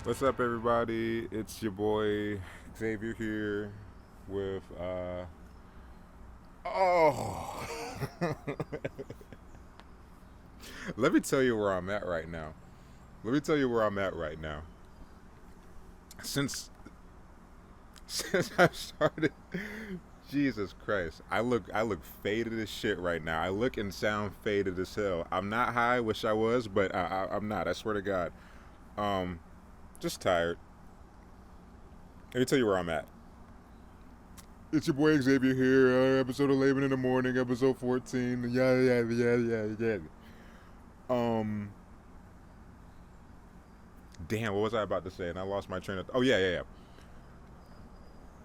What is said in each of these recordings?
What's up, everybody? It's your boy Xavier here with oh. Let me tell you where I'm at right now. Let me tell you where I'm at right now. Since since I started, Jesus Christ, I look faded as shit right now. I look and sound faded as hell. I'm not high, wish I was, but I'm not. I swear to God. Um, just tired. Let me tell you where I'm at. It's your boy Xavier here. Episode of Layman in the morning, episode 14. Yeah, yeah, yeah, yeah, yeah. Um, damn, what was I about to say? And I lost my train of. Oh yeah, yeah, yeah.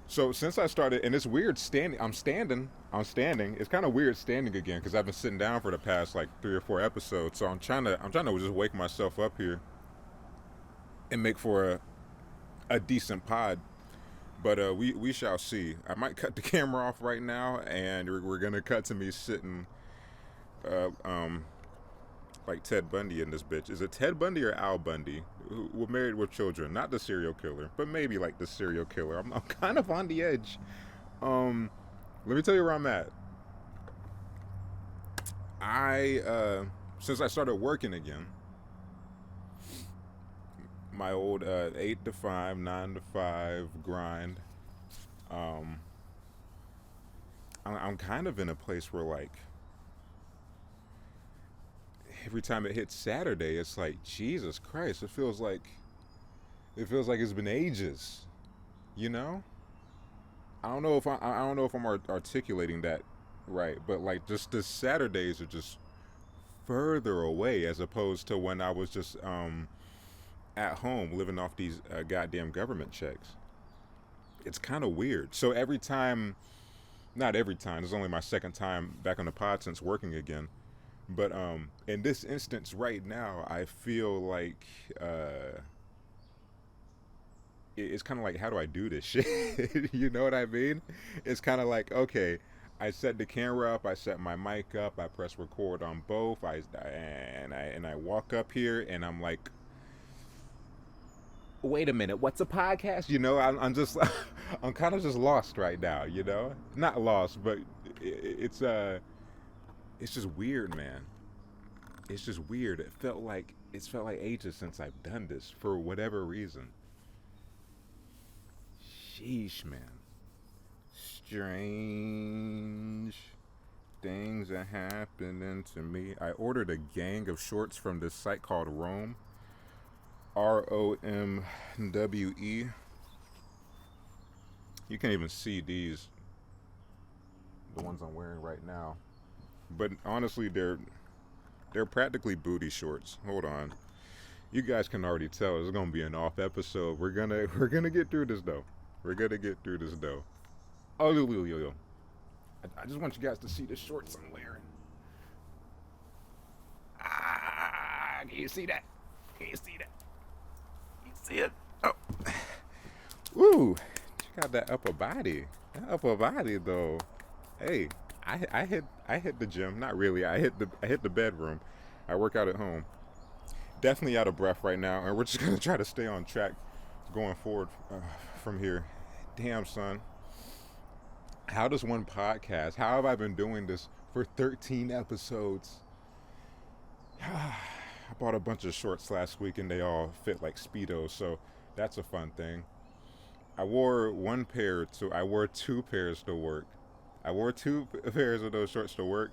So since I started, and it's weird standing. I'm standing. I'm standing. It's kind of weird standing again because I've been sitting down for the past like 3 or 4 episodes. So I'm trying to just wake myself up here and make for a decent pod. But we shall see. I might cut the camera off right now, and we're gonna cut to me sitting uh, um, like Ted Bundy in this bitch. Is it Ted Bundy or Al Bundy? Who were married with children, not the serial killer, but maybe like the serial killer. I'm kind of on the edge. Um, Let me tell you where I'm at. I since I started working again, my old 8 to 5, 9 to 5 grind. Um, I'm kind of in a place where like every time it hits Saturday, it's like Jesus Christ. It feels like it's been ages. You know? I don't know if I'm articulating that right, but like just the Saturdays are just further away as opposed to when I was just at home living off these goddamn government checks. It's kind of weird. So every time, not every time. This is only my second time back on the pod since working again. But in this instance right now, I feel like it's kind of like, how do I do this shit? You know what I mean? It's kind of like, okay, I set the camera up, I set my mic up, I press record on both, I walk up here, and I'm like, wait a minute, what's a podcast? I'm just, I'm kind of just lost right now. Not lost, but it's just weird, man. It's just weird. It's felt like ages since I've done this for whatever reason. Sheesh, man. Strange things are happening to me. I ordered a gang of shorts from this site called Rome. ROMWE. You can't even see these, the ones I'm wearing right now. But honestly, they're practically booty shorts. Hold on. You guys can already tell it's gonna be an off episode. We're gonna get through this though. We're gonna get through this though. Oh, yo. I just want you guys to see the shorts I'm wearing. Ah, can you see that? Can you see that? You see it? Oh, ooh, check out that upper body. That upper body though. Hey, I hit the gym. Not really. I hit the bedroom. I work out at home. Definitely out of breath right now, and we're just gonna try to stay on track going forward from here. Damn, son. How does one podcast? How have I been doing this for 13 episodes? I bought a bunch of shorts last week, and they all fit like speedos, so that's a fun thing. I wore two pairs to work. I wore two pairs of those shorts to work.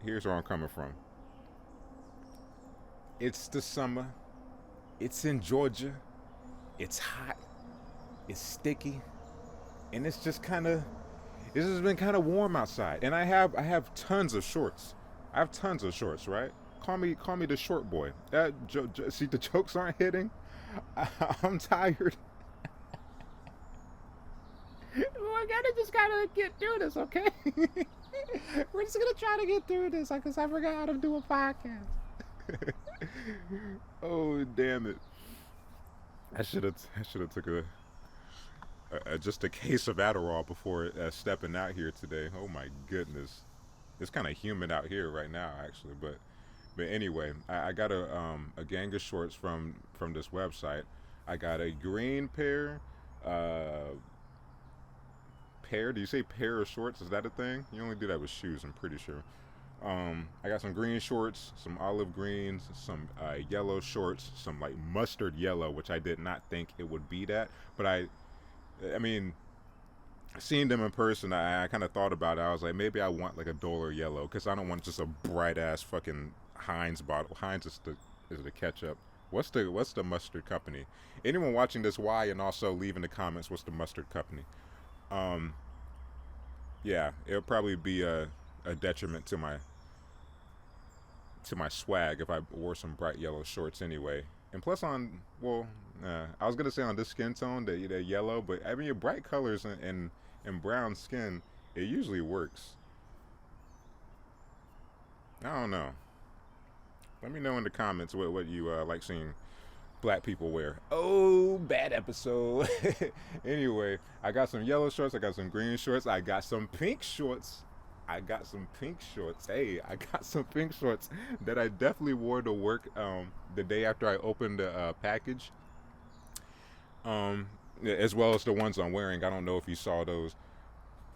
Here's where I'm coming from. It's the summer. It's in Georgia. It's hot. It's sticky, and it's just been kind of warm outside. And I have tons of shorts. I have tons of shorts, right? Call me the short boy. See, the jokes aren't hitting. I'm tired. We gotta get through this, okay? We're just gonna try to get through this, because I forgot how to do a podcast. Oh damn it! I should have took just a case of Adderall before stepping out here today. Oh my goodness, it's kind of humid out here right now, actually. But But anyway, I got a gang of shorts from this website. I got a green uh, pair. Do you say pair of shorts? Is that a thing? You only do that with shoes, I'm pretty sure. I got some green shorts, some olive greens, some yellow shorts, some like mustard yellow, which I did not think it would be that. But I mean, seeing them in person, I kind of thought about it. I was like, maybe I want like a duller yellow because I don't want just a bright ass fucking Heinz bottle. Heinz is the ketchup. What's the mustard company? Anyone watching this, why, and also leave in the comments what's the mustard company. Um, yeah, it'll probably be a detriment to my swag if I wore some bright yellow shorts anyway. And plus, I was gonna say on this skin tone, the yellow, but I mean, your bright colors and brown skin, it usually works. I don't know. Let me know in the comments what you like seeing black people wear. Oh, bad episode. Anyway, I got some yellow shorts. I got some green shorts. I got some pink shorts. I got some pink shorts. Hey, I got some pink shorts that I definitely wore to work the day after I opened the package. Um, as well as the ones I'm wearing. I don't know if you saw those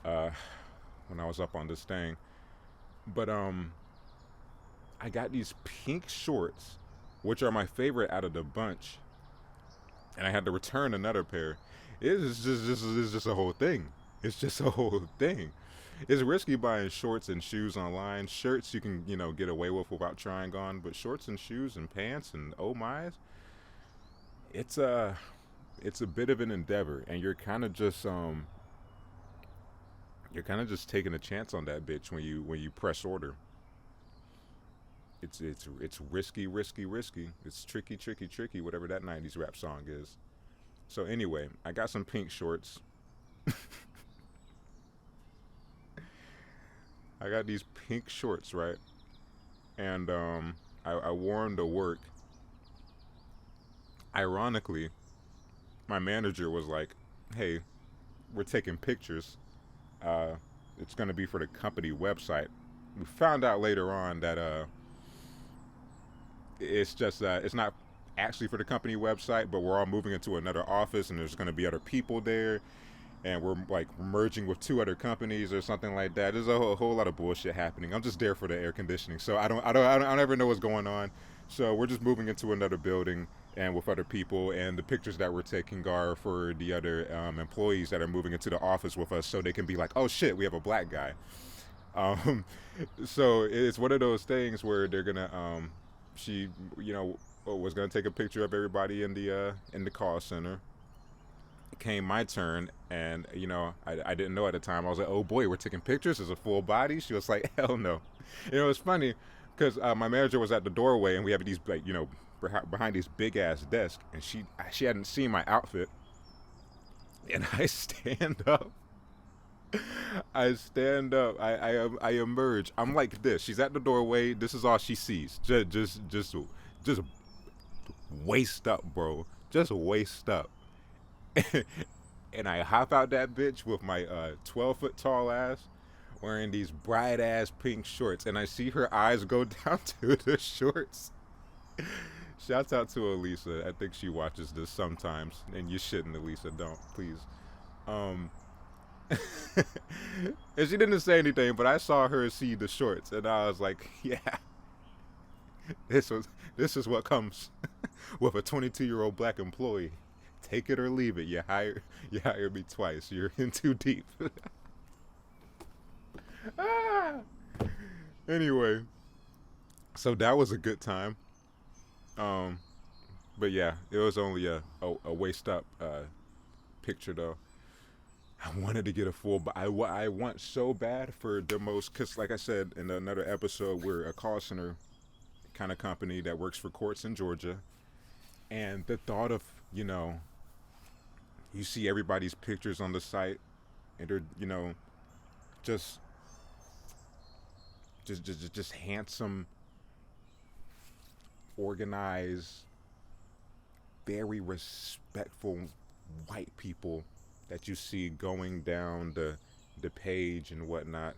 uh, when I was up on this thing, but I got these pink shorts, which are my favorite out of the bunch, and I had to return another pair. It's just a whole thing. It's just a whole thing. It's risky buying shorts and shoes online. Shirts you can get away with without trying on, but shorts and shoes and pants and oh my, it's a it's a bit of an endeavor, and you're kind of just taking a chance on that bitch when you press order. It's risky, risky, risky. It's tricky, tricky, tricky. Whatever that '90s rap song is. So anyway, I got some pink shorts. I got these pink shorts, right? And I wore them to work. Ironically, my manager was like, "Hey, we're taking pictures. Uh, it's gonna be for the company website." We found out later on that it's not actually for the company website, but we're all moving into another office, and there's gonna be other people there, and we're like merging with two other companies or something like that. There's a whole lot of bullshit happening. I'm just there for the air conditioning, so I don't ever know what's going on. So we're just moving into another building and with other people, and the pictures that we're taking are for the other employees that are moving into the office with us, so they can be like, "Oh shit, we have a black guy." Um, so it's one of those things where they're gonna she was gonna take a picture of everybody in the call center. It came my turn, and I didn't know at the time. I was like, "Oh boy, we're taking pictures. Is a full body?" She was like, "Hell no." It was funny because my manager was at the doorway, and we have these like behind these big ass desks, and she hadn't seen my outfit, and I stand up. I stand up. I emerge. I'm like this. She's at the doorway. This is all she sees. Just waist up, bro. Just waist up. And I hop out that bitch with my 12-foot tall ass, wearing these bright ass pink shorts, and I see her eyes go down to the shorts. Shouts out to Elisa. I think she watches this sometimes, and you shouldn't, Elisa. Don't, please. Um, and she didn't say anything, but I saw her see the shorts, and I was like, "Yeah, this was this is what comes with a 22-year-old black employee. Take it or leave it. You hire me twice. You're in too deep." Ah. Anyway, so that was a good time. Um, but yeah, it was only a waist up picture though. I wanted to get a full, but I want so bad for the most, because like I said in another episode, we're a call center kind of company that works for courts in Georgia, and the thought of you see everybody's pictures on the site, and they're just just handsome, organized, very respectful white people that you see going down the page and whatnot.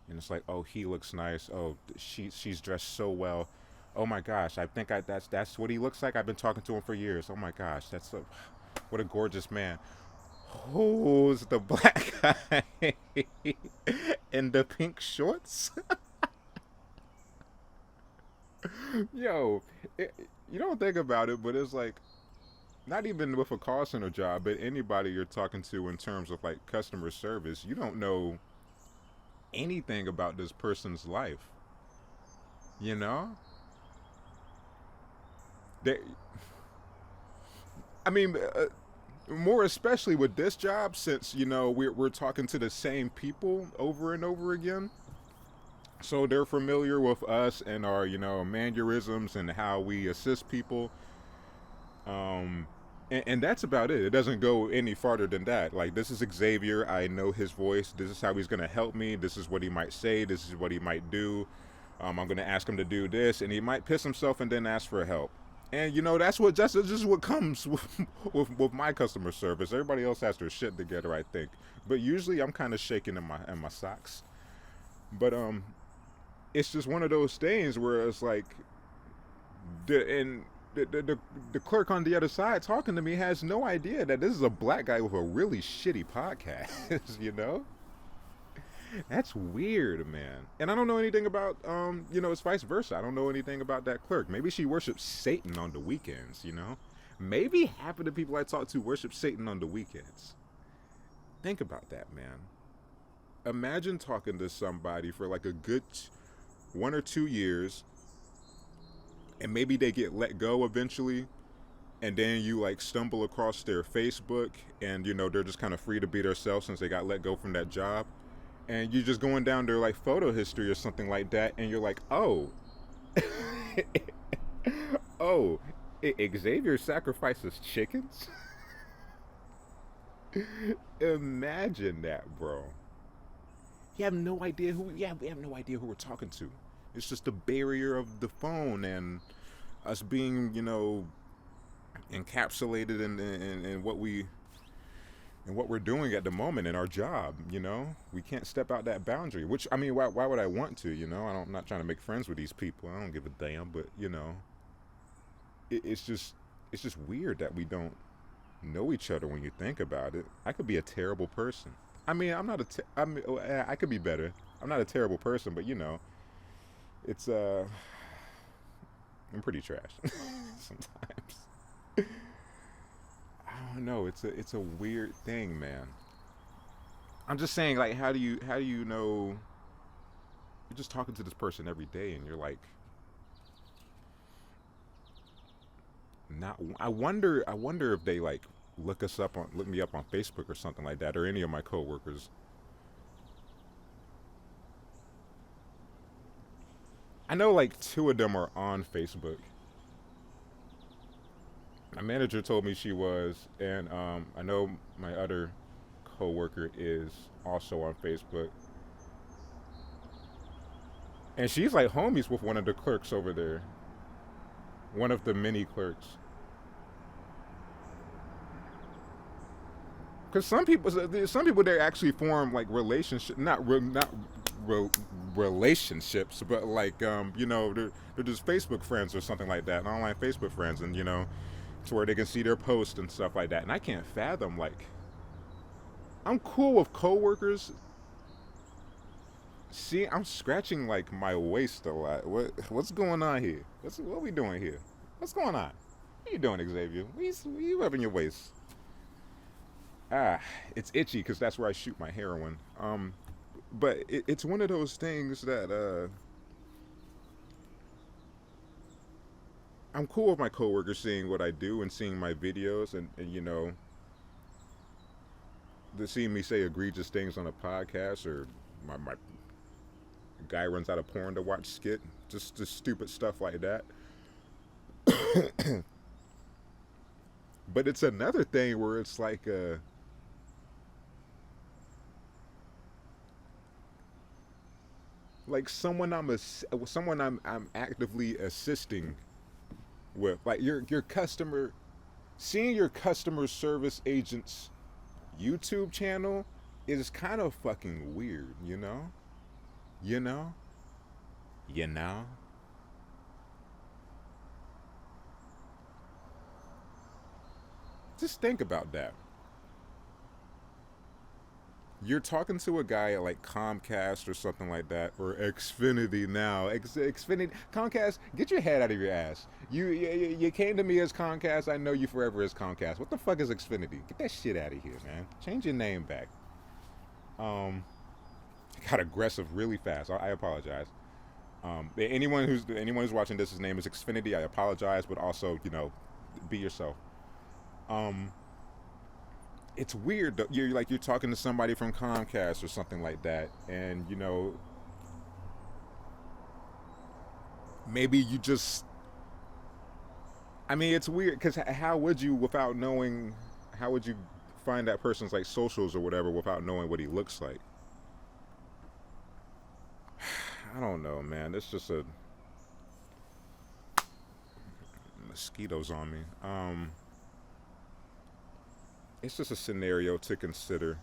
and it's like, oh, he looks nice. Oh, she's dressed so well. Oh my gosh, I think that's what he looks like. I've been talking to him for years. Oh my gosh, what a gorgeous man. Who's the black guy in the pink shorts? Yo, it, you don't think about it, but it's like not even with a call center job, but anybody you're talking to in terms of like customer service, you don't know anything about this person's life. You know, they, I mean, more especially with this job, since we're talking to the same people over and over again. So they're familiar with us and our mannerisms and how we assist people. And that's about it. It doesn't go any farther than that. Like, this is Xavier. I know his voice. This is how he's going to help me. This is what he might say. This is what he might do. I'm going to ask him to do this, and he might piss himself and then ask for help. And that's just what comes with my customer service. Everybody else has their shit together, I think. But usually I'm kind of shaking in my socks. But it's just one of those things where it's like and the clerk on the other side talking to me has no idea that this is a black guy with a really shitty podcast. That's weird, man. And I don't know anything about it's vice versa. I don't know anything about that clerk. Maybe she worships Satan on the weekends. Maybe half of the people I talk to worship Satan on the weekends. Think about that, man. Imagine talking to somebody for like a good 1 or 2 years, and maybe they get let go eventually, and then you like stumble across their Facebook, and they're just kind of free to be themselves since they got let go from that job, and you're just going down their like photo history or something like that, and you're like, oh, oh, Xavier sacrifices chickens. Imagine that, bro. You have no idea who. Yeah, we have no idea who we're talking to. It's just the barrier of the phone and us being, encapsulated in what we're doing at the moment in our job. We can't step out that boundary. Which, I mean, why would I want to? I'm not trying to make friends with these people. I don't give a damn. But it's just weird that we don't know each other when you think about it. I could be a terrible person. I mean, I could be better. I'm not a terrible person, but it's I'm pretty trash sometimes. I don't know. It's a weird thing, man. I'm just saying, like, how do you know? You're just talking to this person every day, and you're like, not. I wonder if they like look me up on Facebook or something like that, or any of my coworkers. I know like two of them are on Facebook. My manager told me she was, and I know my other coworker is also on Facebook, and she's like homies with one of the clerks over there, one of the many clerks. Because some people they actually form like relationship, not re- relationships, but like they're just Facebook friends or something like that, online Facebook friends, and to where they can see their posts and stuff like that. And I can't fathom, like, I'm cool with coworkers. See, I'm scratching like my waist a lot. What's going on here? What are we doing here? What's going on? What are you doing, Xavier? What are you rubbing your waist? Ah, it's itchy because that's where I shoot my heroin. But it's one of those things that I'm cool with my coworkers seeing what I do and seeing my videos, and they seeing me say egregious things on a podcast, or my guy runs out of porn to watch skit, just stupid stuff like that. But it's another thing where it's like someone I'm actively assisting with, like your customer, seeing your customer service agent's YouTube channel is kind of fucking weird. You know, you know. Just think about that. You're talking to a guy at like Comcast or something like that, or Xfinity now. Xfinity, Comcast, get your head out of your ass. You came to me as Comcast. I know you forever as Comcast. What the fuck is Xfinity? Get that shit out of here, man. Change your name back. Um, got aggressive really fast. I apologize. Anyone who's watching this, his name is Xfinity. I apologize, but also be yourself. Um, it's weird though. You're talking to somebody from Comcast or something like that, and maybe you just. I mean, it's weird because how would you without knowing? How would you find that person's like socials or whatever without knowing what he looks like? I don't know, man. It's just a mosquitoes on me. It's just a scenario to consider.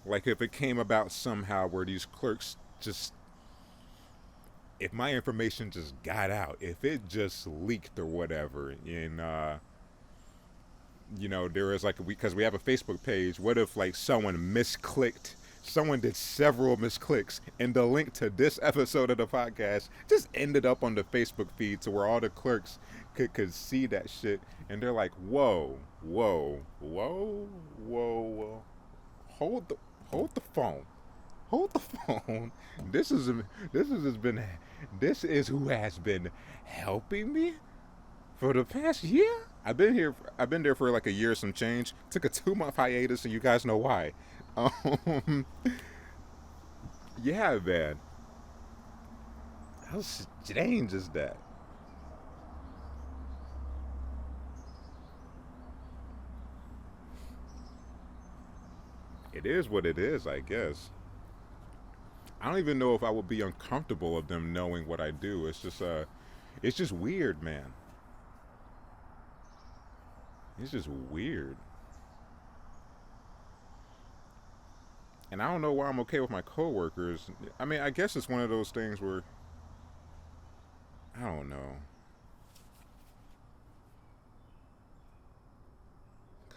Like if it came about somehow where these clerks just if my information just got out, if it just leaked or whatever, and there is like because we have a Facebook page. What if like someone misclicked? Someone did several misclicks, and the link to this episode of the podcast just ended up on the Facebook feed to where all the clerks could see that shit, and they're like, "Whoa, whoa, whoa, whoa, whoa! Hold the hold the phone, hold the phone. This is who has been helping me for the past year. I've been here. I've been there for like a year, some change. Took a 2 month hiatus, and you guys know why. Um, yeah, man. How strange is that? It is what it is, I guess. I don't even know if I would be uncomfortable of them knowing what I do. It's just weird, man. It's just weird. And I don't know why I'm okay with my coworkers. I mean, I guess it's one of those things where I don't know.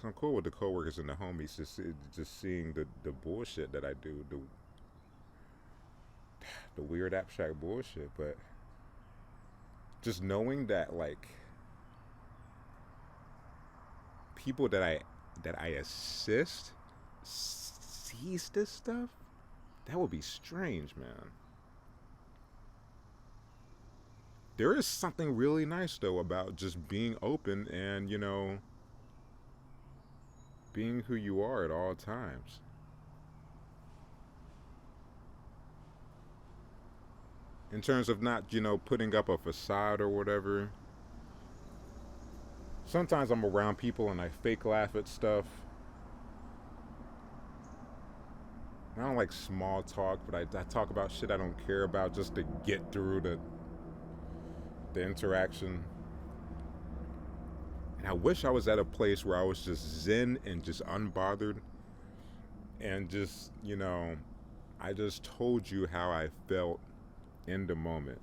I'm cool with the coworkers and the homies, just seeing the bullshit that I do, the weird abstract bullshit. But just knowing that like people that I assist sees this stuff, that would be strange, man. There is something really nice though about just being open and being who you are at all times. In terms of not putting up a facade or whatever. Sometimes I'm around people and I fake laugh at stuff. I don't like small talk, but I talk about shit I don't care about just to get through the interaction. And I wish I was at a place where I was just zen and just unbothered and just, I just told you how I felt in the moment.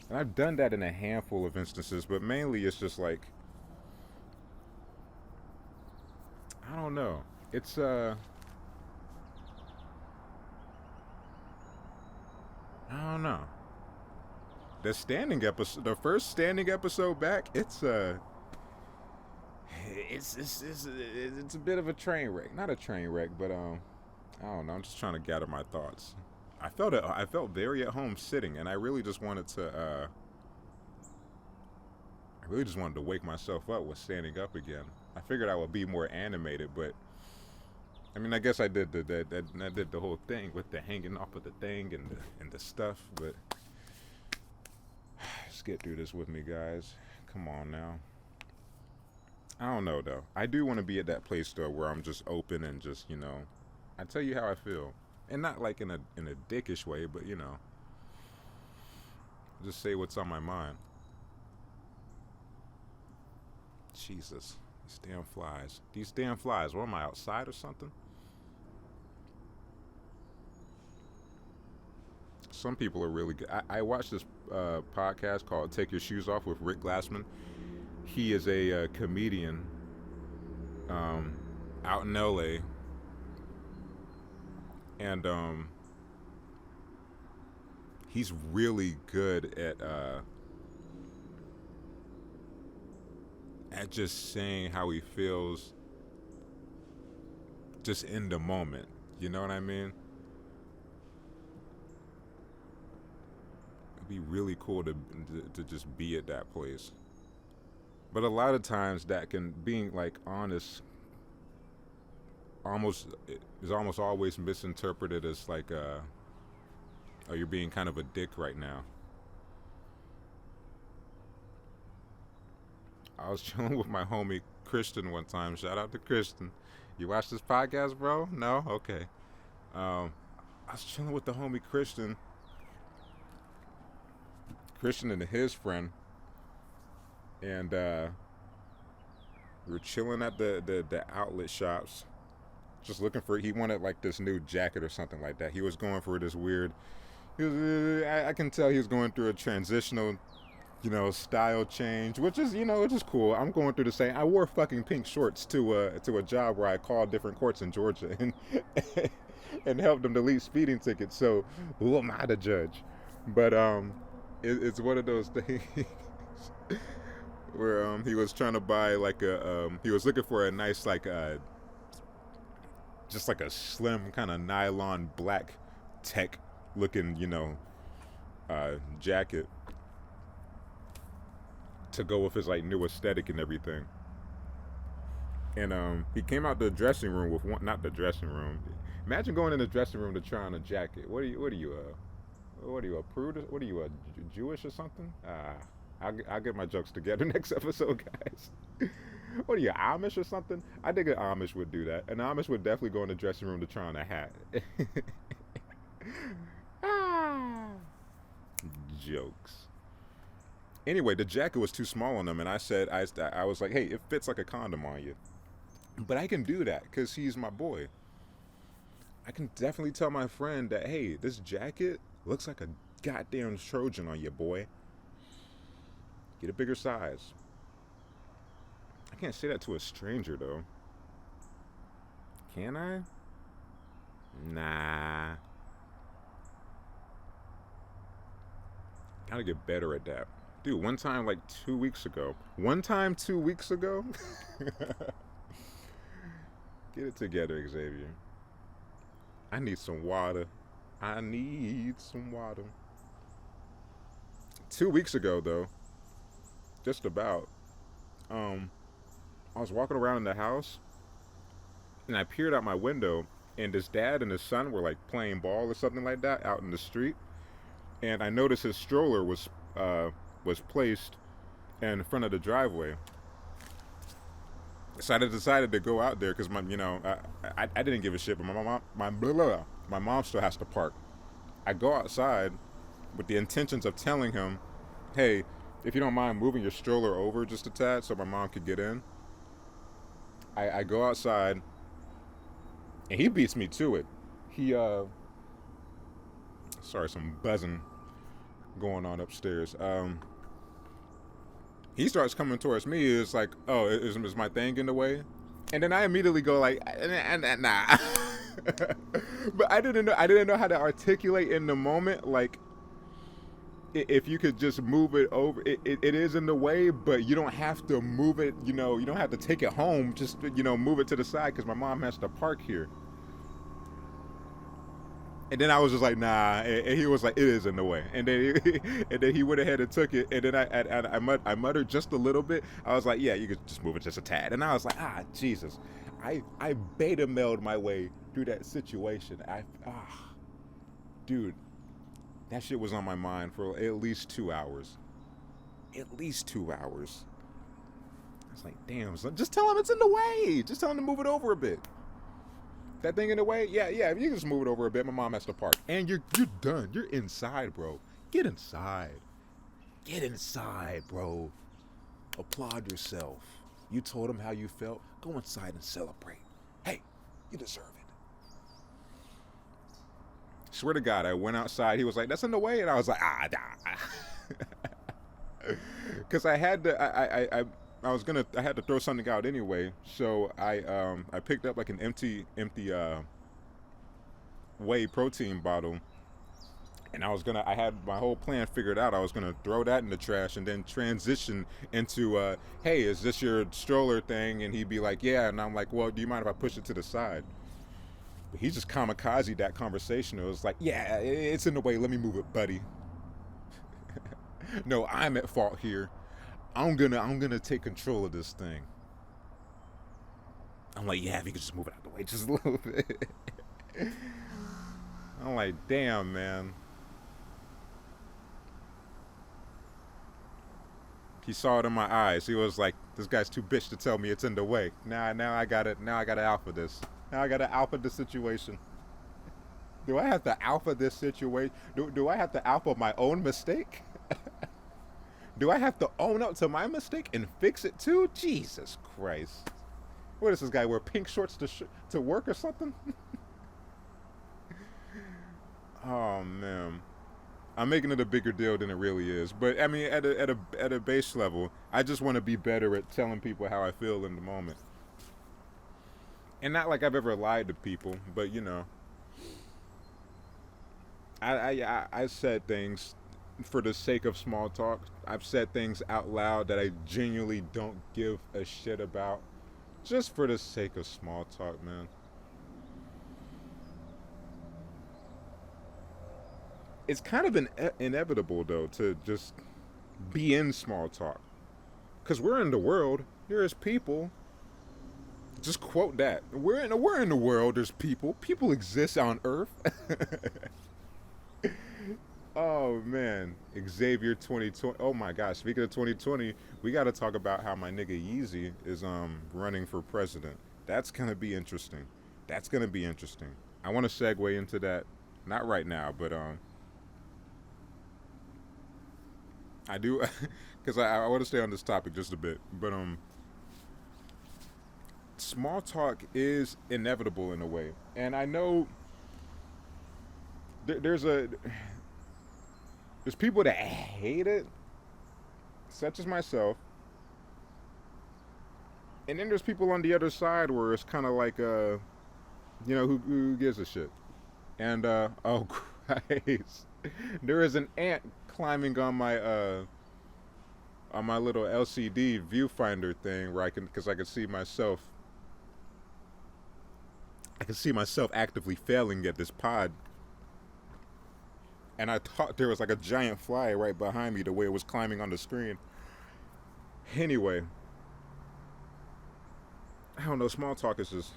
And I've done that in a handful of instances, but mainly it's just like, I don't know. It's, I don't know. The first standing episode back, it's a bit of a train wreck. Not a train wreck, but I don't know. I'm just trying to gather my thoughts. I felt very at home sitting, and I really just wanted to wake myself up with standing up again. I figured I would be more animated, but I mean, I guess I did I did the whole thing with the hanging off of the thing and the stuff, but let's get through this with me, guys. Come on now. I don't know though. I do want to be at that place though where I'm just open and just I tell you how I feel, and not like in a dickish way, but just say what's on my mind. Jesus, these damn flies. These damn flies. What am I outside or something? some people are really good. I watched this podcast called "Take Your Shoes Off" with Rick Glassman. He is a comedian um, out in LA, and he's really good at just saying how he feels just in the moment. You know what I mean? It'd be really cool to just be at that place. But a lot of times that can being like honest almost is almost always misinterpreted as like oh, you're being kind of a dick right now. I was chilling with my homie Christian one time. Shout out to Christian. You watch this podcast, bro? No? Okay. I was chilling with the homie Christian and his friend, and we were chilling at the outlet shops, just looking for. He wanted like this new jacket or something like that. He was going for this weird. He was, I can tell he was going through a transitional, style change, which is, which is cool. I'm going through the same. I wore fucking pink shorts to a job where I called different courts in Georgia and and helped them delete speeding tickets. So who am I to judge? But it's one of those things where he was trying to buy like he was looking for a nice like just like a slim kind of nylon black tech looking jacket to go with his like new aesthetic and everything. And he came out the dressing room with one, not the dressing room. Imagine going in the dressing room to try on a jacket. What are you a prude? What are you, a Jewish or something? I'll get my jokes together next episode, guys. What are you, Amish or something? I think an Amish would do that. An Amish would definitely go in the dressing room to try on a hat. Jokes. Anyway, the jacket was too small on him, and I said, I was like, hey, it fits like a condom on you. But I can do that because he's my boy. I can definitely tell my friend that, hey, this jacket looks like a goddamn Trojan on you, boy. Get a bigger size. I can't say that to a stranger, though. Can I? Nah. Gotta get better at that. Dude, one time like 2 weeks ago. Get it together, Xavier. I need some water. 2 weeks ago, though, just about, I was walking around in the house, and I peered out my window, and his dad and his son were like playing ball or something like that out in the street, and I noticed his stroller was placed in front of the driveway. So I decided to go out there because I didn't give a shit, but my mom still has to park. I go outside with the intentions of telling him, hey, if you don't mind moving your stroller over just a tad so my mom could get in. I go outside, and he beats me to it. Sorry, some buzzing going on upstairs. He starts coming towards me. It's like, oh, is my thing in the way? And then I immediately go like, nah. But I didn't know how to articulate in the moment. Like, if you could just move it over, it is in the way, but you don't have to move it. You don't have to take it home. Just move it to the side because my mom has to park here. And then I was just like, nah. And he was like, it is in the way. And then he went ahead and took it. And then I muttered just a little bit. I was like, yeah, you could just move it just a tad. And I was like, Jesus. I beta mailed my way through that situation. Dude, that shit was on my mind for at least 2 hours. I was like, damn, son, just tell him it's in the way. Just tell him to move it over a bit. That thing in the way? Yeah, if you just move it over a bit, my mom has to park. And you're done. You're inside, bro. Get inside. Bro. Applaud yourself. You told him how you felt. Go inside and celebrate. Hey, you deserve it. Swear to God, I went outside. He was like, "That's in the way," and I was like, "Ah, because I had to. I was gonna. I had to throw something out anyway. So I picked up like an empty whey protein bottle, and I had my whole plan figured out. I was gonna throw that in the trash and then transition into, hey, is this your stroller thing? And he'd be like, yeah, and I'm like, well, do you mind if I push it to the side? But he just kamikaze that conversation. It was like, yeah, it's in the way. Let me move it, buddy. No, I'm at fault here. I'm gonna take control of this thing. I'm like, yeah, if you could just move it out the way just a little bit. I'm like, damn, man. He saw it in my eyes. He was like, "This guy's too bitch to tell me it's in the way." Now I got it. Now I got to alpha this. Now I got to alpha the situation. Do I have to alpha this situation? Do I have to alpha my own mistake? Do I have to own up to my mistake and fix it too? Jesus Christ! What does this guy wear? Pink shorts to work or something? Oh man. I'm making it a bigger deal than it really is. But I mean, at a base level, I just want to be better at telling people how I feel in the moment. And not like I've ever lied to people, but you know, I said things for the sake of small talk. I've said things out loud that I genuinely don't give a shit about, just for the sake of small talk, man. It's kind of inevitable though to just be in small talk because we're in the world. There's people. Just quote that. We're in the world. There's people. People exist on Earth. Oh man, Xavier 2020. Oh my gosh. Speaking of 2020, we got to talk about how my nigga Yeezy is running for president. That's gonna be interesting. That's gonna be interesting. I want to segue into that. Not right now, but I do, because I want to stay on this topic just a bit. But small talk is inevitable in a way, and I know there's people that hate it, such as myself, and then there's people on the other side where it's kind of like who gives a shit, and oh Christ, there is an ant climbing on my little LCD viewfinder thing where because I can see myself. I can see myself actively failing at this pod, and I thought there was like a giant fly right behind me the way it was climbing on the screen. Anyway, I don't know. Small talk is just.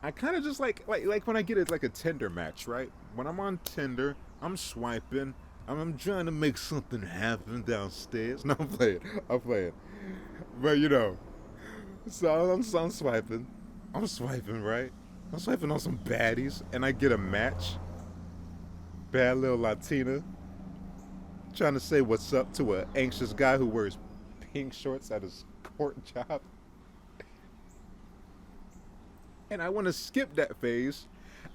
I kind of just like when I get it like a Tinder match, right? When I'm on Tinder, I'm swiping. I'm trying to make something happen downstairs. No, I'm playing. I'm playing. But you know, so I'm swiping. I'm swiping, right? I'm swiping on some baddies, and I get a match. Bad little Latina trying to say what's up to an anxious guy who wears pink shorts at his court job. And I want to skip that phase.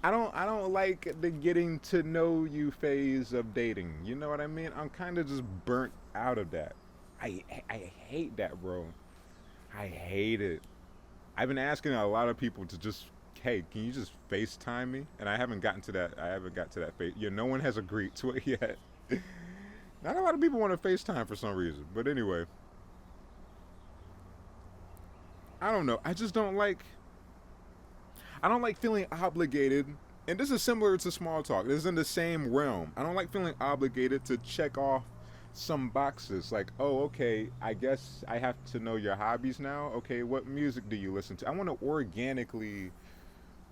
I don't like the getting to know you phase of dating. You know what I mean? I'm kind of just burnt out of that. I hate that, bro. I hate it. I've been asking a lot of people to just, hey, can you just FaceTime me? And I haven't gotten to that. I haven't got to that phase. Yeah, no one has agreed to it yet. Not a lot of people want to FaceTime for some reason. But anyway, I don't know. I don't like feeling obligated. And this is similar to small talk. This is in the same realm. I don't like feeling obligated to check off some boxes. Like, oh, okay, I guess I have to know your hobbies now. Okay, what music do you listen to? I want to organically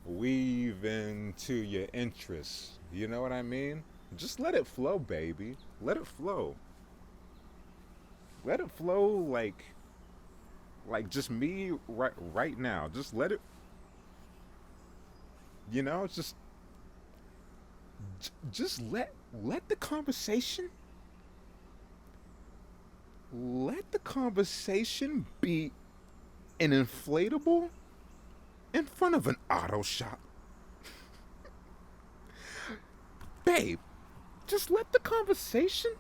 weave into your interests. You know what I mean? Just let it flow, baby. Let it flow. Let it flow like just me right now. Just let it, just let the conversation be an inflatable in front of an auto shop. Babe, just let the conversation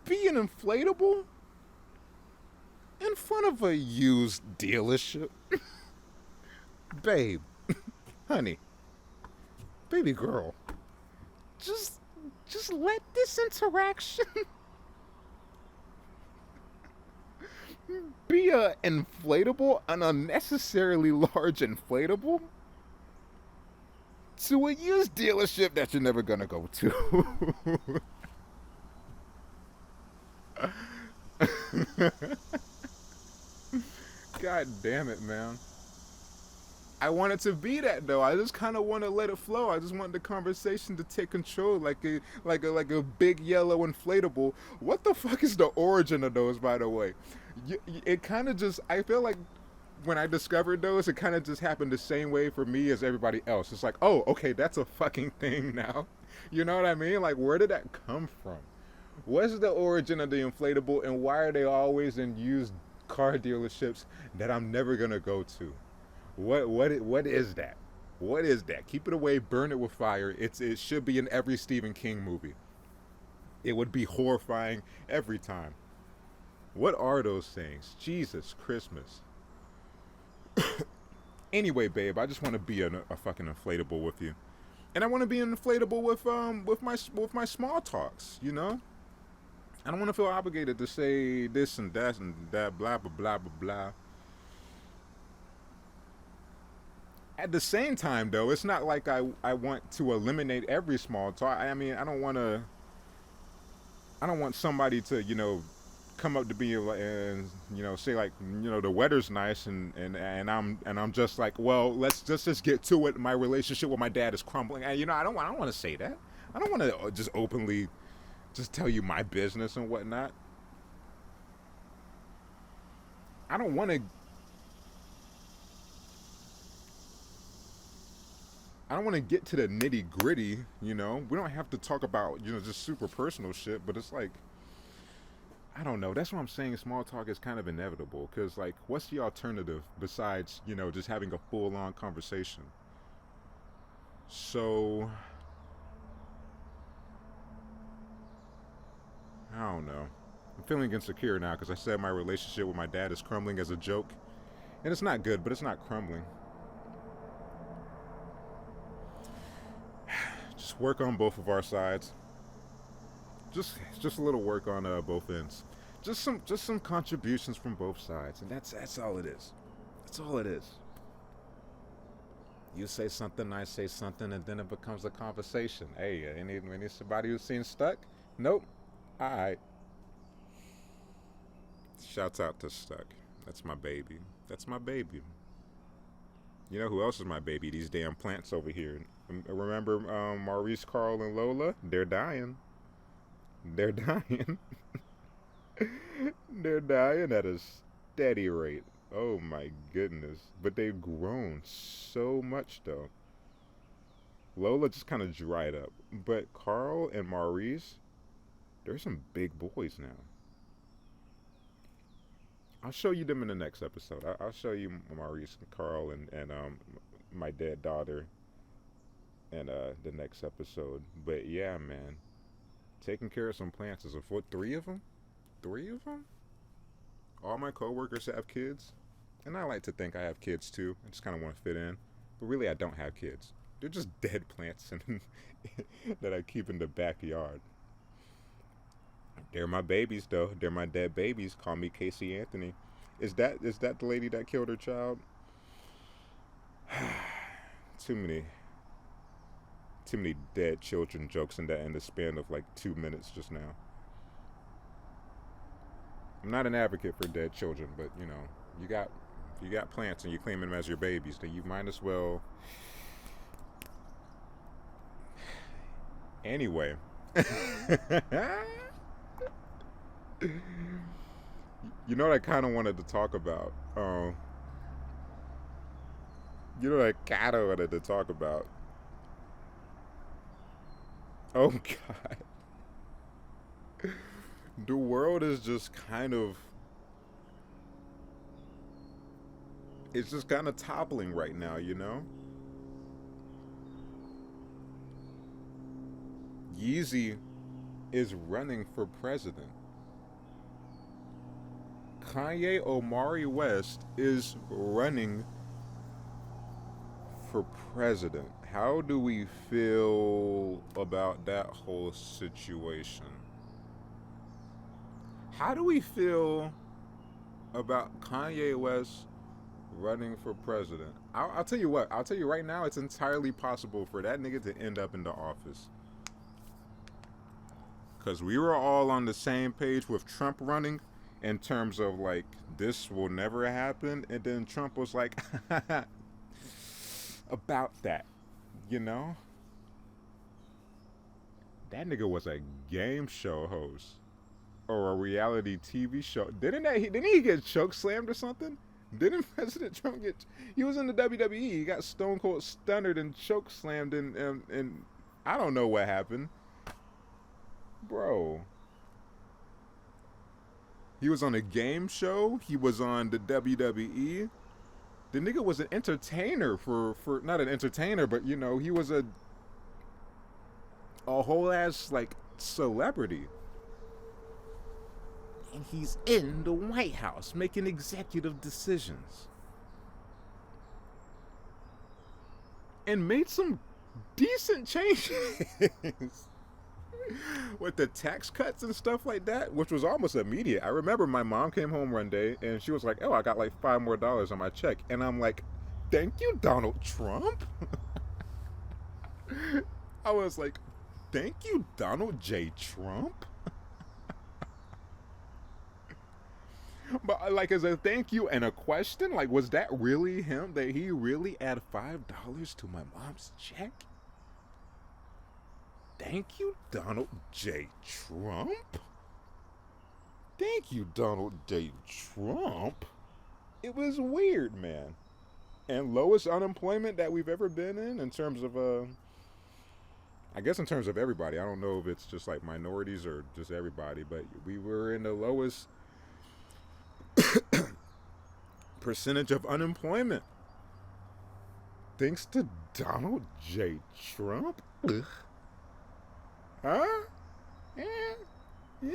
be an inflatable in front of a used dealership. Babe, honey, baby girl, just let this interaction be a inflatable, an unnecessarily large inflatable to a used dealership that you're never gonna go to. God damn it, man. I want it to be that though. I just kind of want to let it flow. I just want the conversation to take control, like a big yellow inflatable. What the fuck is the origin of those, by the way? It kind of just. I feel like when I discovered those, it kind of just happened the same way for me as everybody else. It's like, oh, okay, that's a fucking thing now. You know what I mean? Like, where did that come from? What's the origin of the inflatable, and why are they always in used car dealerships that I'm never gonna go to? What is that? What is that? Keep it away, burn it with fire. It should be in every Stephen King movie. It would be horrifying every time. What are those things? Jesus Christmas. Anyway, babe, I just want to be a fucking inflatable with you, and I want to be an inflatable with my small talks. You know, I don't want to feel obligated to say this and that, blah blah blah blah blah. At the same time, though, it's not like I want to eliminate every small talk. I mean, I don't want to. I don't want somebody to, come up to me and say like, the weather's nice, and I'm just like, well, let's just get to it. My relationship with my dad is crumbling. And, I don't want to say that. I don't want to just openly just tell you my business and whatnot. I don't want to. I don't want to get to the nitty gritty, We don't have to talk about, just super personal shit, but it's like, I don't know. That's what I'm saying. Small talk is kind of inevitable because, like, what's the alternative besides, just having a full on conversation? So, I don't know. I'm feeling insecure now because I said my relationship with my dad is crumbling as a joke. And it's not good, but it's not crumbling. Just work on both of our sides. Just a little work on both ends. Just some contributions from both sides, and that's all it is. That's all it is. You say something, I say something, and then it becomes a conversation. Hey, anybody who's seen Stuck? Nope. All right. Shouts out to Stuck. That's my baby. That's my baby. You know who else is my baby? These damn plants over here. Remember Maurice, Carl, and Lola? They're dying. They're dying. They're dying at a steady rate. Oh my goodness. But they've grown so much though. Lola just kind of dried up. But Carl and Maurice, they're some big boys now. I'll show you them in the next episode. I'll show you Maurice and Carl and my dead daughter in the next episode. But yeah, man. Taking care of some plants is a foot. 3 of them? 3 of them? All my coworkers have kids. And I like to think I have kids too. I just kind of want to fit in. But really, I don't have kids. They're just dead plants that I keep in the backyard. They're my babies, though. They're my dead babies. Call me Casey Anthony. Is that the lady that killed her child? Too many dead children jokes in the span of like 2 minutes just now. I'm not an advocate for dead children, but you got plants and you claim them as your babies, then you might as well. Anyway. You know what I kind of wanted to talk about? You know what I kind of wanted to talk about? Oh, God. The world is just kind of... It's just kind of toppling right now, Yeezy is running for president. Kanye Omari West is running for president. How do we feel about that whole situation? How do we feel about Kanye West running for president? I'll tell you what. I'll tell you right now, it's entirely possible for that nigga to end up in the office. Because we were all on the same page with Trump running in terms of like, this will never happen. And then Trump was like, about that, you know? That nigga was a game show host or a reality TV show. Didn't he get choke slammed or something? Didn't President Trump get? He was in the WWE. He got stone cold stunned and choke slammed, and I don't know what happened, bro. He was on a game show. He was on the WWE. The nigga was an entertainer for not an entertainer, but you know, he was a whole ass like celebrity. And he's in the White House making executive decisions. And made some decent changes. With the tax cuts and stuff like that, which was almost immediate. I remember my mom came home one day and she was like, oh, I got like $5 more on my check. And I'm like, thank you, Donald Trump. I was like, thank you, Donald J. Trump. But like, as a thank you and a question, like, was that really him? That he really added $5 to my mom's check? Thank you, Donald J. Trump. Thank you, Donald J. Trump. It was weird, man. And lowest unemployment that we've ever been in terms of, I guess in terms of everybody. I don't know if it's just like minorities or just everybody, but we were in the lowest percentage of unemployment. Thanks to Donald J. Trump? Ugh. Huh? Yeah.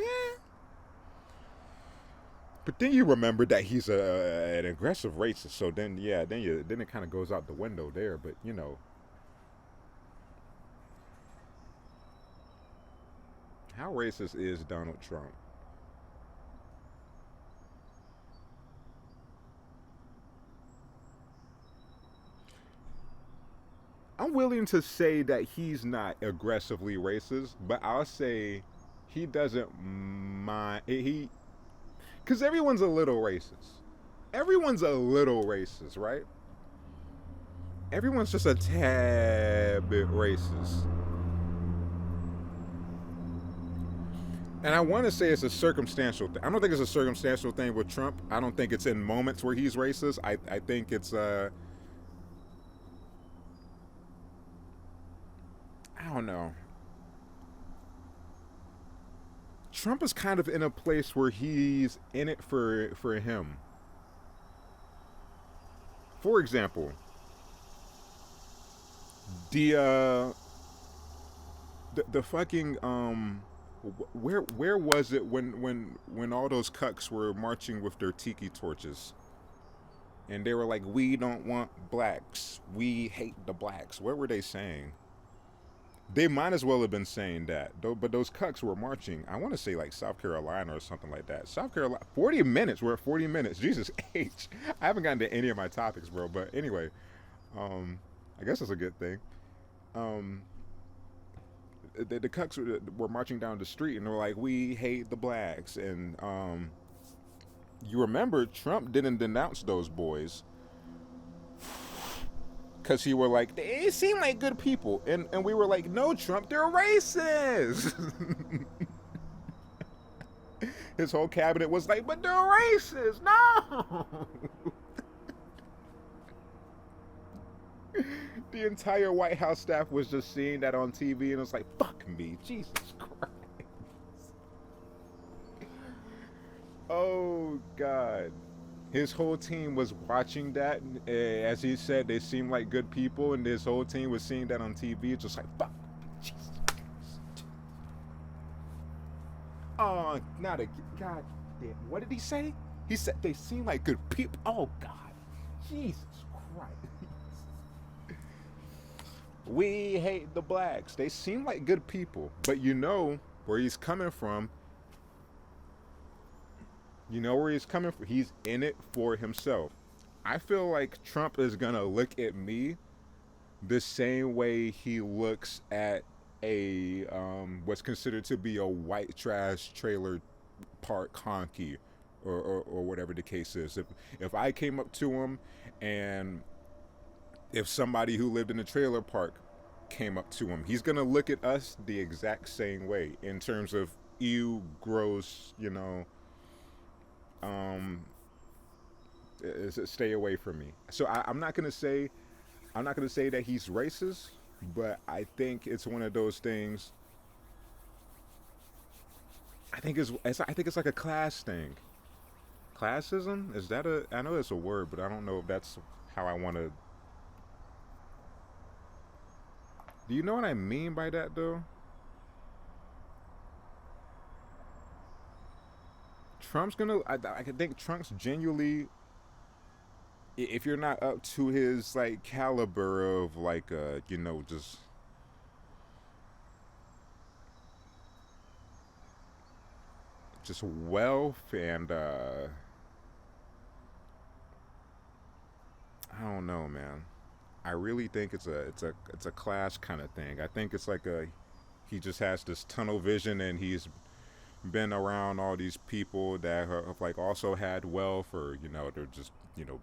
But then you remember that he's an aggressive racist, so then then it kind of goes out the window there. But you know, how racist is Donald Trump? I'm willing to say that he's not aggressively racist, but I'll say he doesn't mind. Because everyone's a little racist. Everyone's a little racist, right? Everyone's just a tad bit racist. And I want to say it's a circumstantial thing. I don't think it's a circumstantial thing with Trump. I don't think it's in moments where he's racist. I think it's I don't know. Trump is kind of in a place where he's in it for him. For example, the fucking where was it when all those cucks were marching with their tiki torches? And they were like, we don't want blacks. We hate the blacks. What were they saying? They might as well have been saying that, though. But those cucks were marching. I want to say like South Carolina or something like that. South Carolina, 40 minutes. We're at 40 minutes. Jesus H. I haven't gotten to any of my topics, bro. But anyway, I guess that's a good thing. The cucks were marching down the street and they were like, we hate the blacks. And you remember Trump didn't denounce those boys. Because he were like, they seem like good people. And we were like, no, Trump, they're racist. His whole cabinet was like, but they're racist. No. The entire White House staff was just seeing that on TV and it was like, fuck me, Jesus Christ. Oh, God. His whole team was watching that. As he said, they seemed like good people, and his whole team was seeing that on TV. It's just like, fuck, Jesus Christ. Oh, not a god damn. What did he say? He said they seem like good people. Oh God, Jesus Christ. We hate the blacks. They seem like good people, but you know where he's coming from. You know where he's coming from. He's in it for himself. I feel like Trump is gonna look at me the same way he looks at a what's considered to be a white trash trailer park honky, or whatever the case is. If I came up to him, and if somebody who lived in a trailer park came up to him, he's gonna look at us the exact same way in terms of ew, gross, um, stay away from me. So I'm not gonna say that he's racist, but I think it's one of those things. I think it's like a class thing. Classism, is that a? I know it's a word, but I don't know if that's how I want to. Do you know what I mean by that though? Trump's gonna. I think Trump's genuinely. If you're not up to his like caliber of like just wealth and I don't know, man. I really think it's a class kind of thing. I think it's like a he just has this tunnel vision, and he's been around all these people that have like also had wealth, or they're just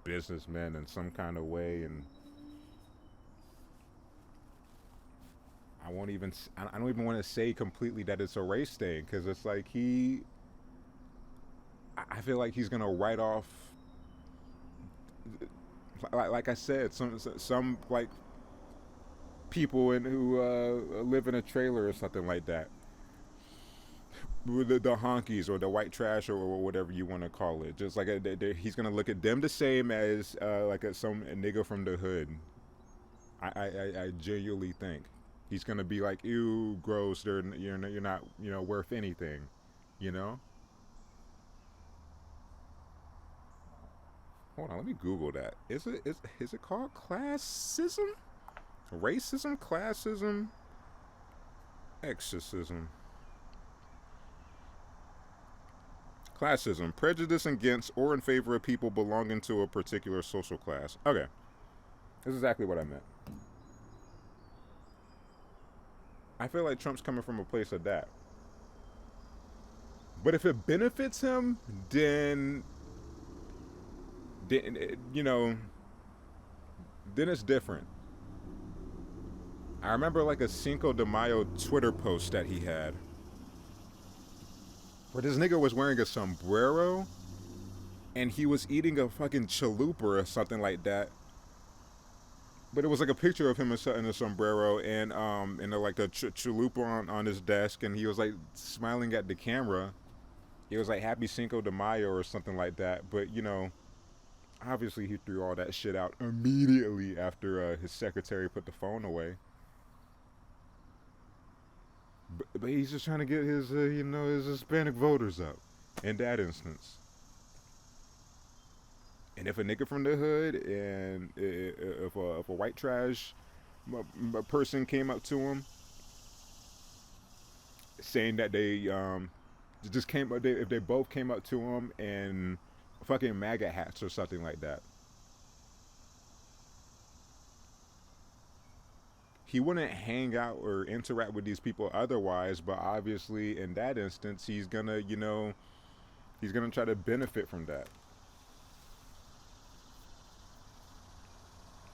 businessmen in some kind of way. And I don't even want to say completely that it's a race thing, because it's like I feel like he's gonna write off, like I said, some like people who live in a trailer or something like that, the honkies or the white trash, or whatever you want to call it. Just like he's gonna look at them the same as some nigga from the hood. I genuinely think he's gonna be like, ew, gross. You're not worth anything, you know. Hold on, let me Google that. Is it called classism, racism, classism, exorcism? Classism: prejudice against or in favor of people belonging to a particular social class. Okay, that's exactly what I meant. I feel like Trump's coming from a place of that. But if it benefits him, then then it's different. I remember like a Cinco de Mayo Twitter post that he had, where this nigga was wearing a sombrero, and he was eating a fucking chalupa or something like that. But it was like a picture of him in a sombrero, and like a chalupa on his desk, and he was like smiling at the camera. It was like Happy Cinco de Mayo or something like that. But obviously he threw all that shit out immediately after his secretary put the phone away. But he's just trying to get his his Hispanic voters up in that instance. And if a nigga from the hood, and if a white trash person came up to him saying that they just came if they both came up to him in fucking MAGA hats or something like that, he wouldn't hang out or interact with these people otherwise. But obviously in that instance, he's gonna try to benefit from that.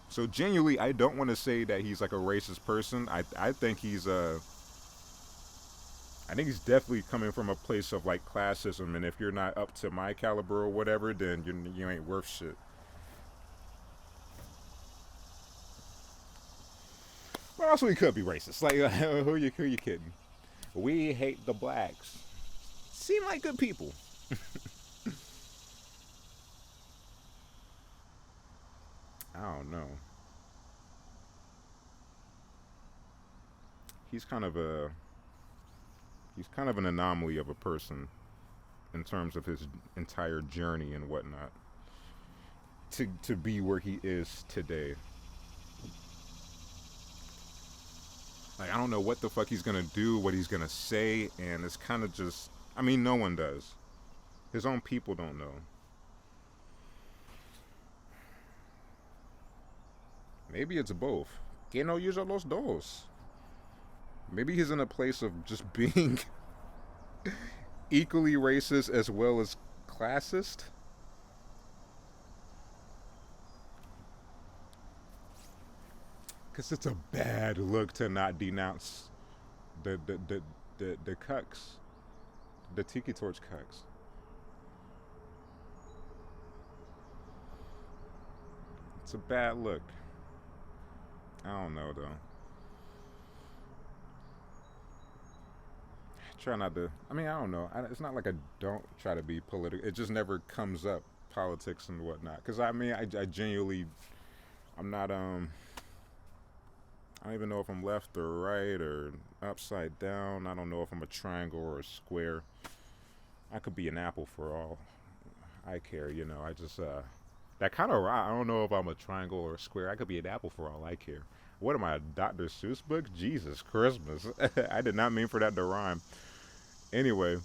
So genuinely, I don't want to say that he's like a racist person. I think I think he's definitely coming from a place of like classism, and if you're not up to my caliber or whatever, then you ain't worth shit. But also, he could be racist. Like, who you kidding? We hate the blacks. Seem like good people. I don't know. He's kind of a He's kind of an anomaly of a person in terms of his entire journey and whatnot to be where he is today. Like I don't know what the fuck he's gonna do, what he's gonna say, and it's kind of just. I mean, no one does. His own people don't know. Maybe it's both. Que no usa los dos. Maybe he's in a place of just being equally racist as well as classist. Because it's a bad look to not denounce the cucks, the tiki torch cucks. It's a bad look. I don't know though. Try not to. I mean, I don't know. It's not like I don't try to be political. It just never comes up, politics and whatnot. Because I mean, I genuinely, I'm not. I don't even know if I'm left or right or upside down. I don't know if I'm a triangle or a square. I could be an apple for all I care. You know, I just that kind of. I don't know if I'm a triangle or a square. I could be an apple for all I care. What am I, a Dr. Seuss book? Jesus Christmas. I did not mean for that to rhyme. Anyway,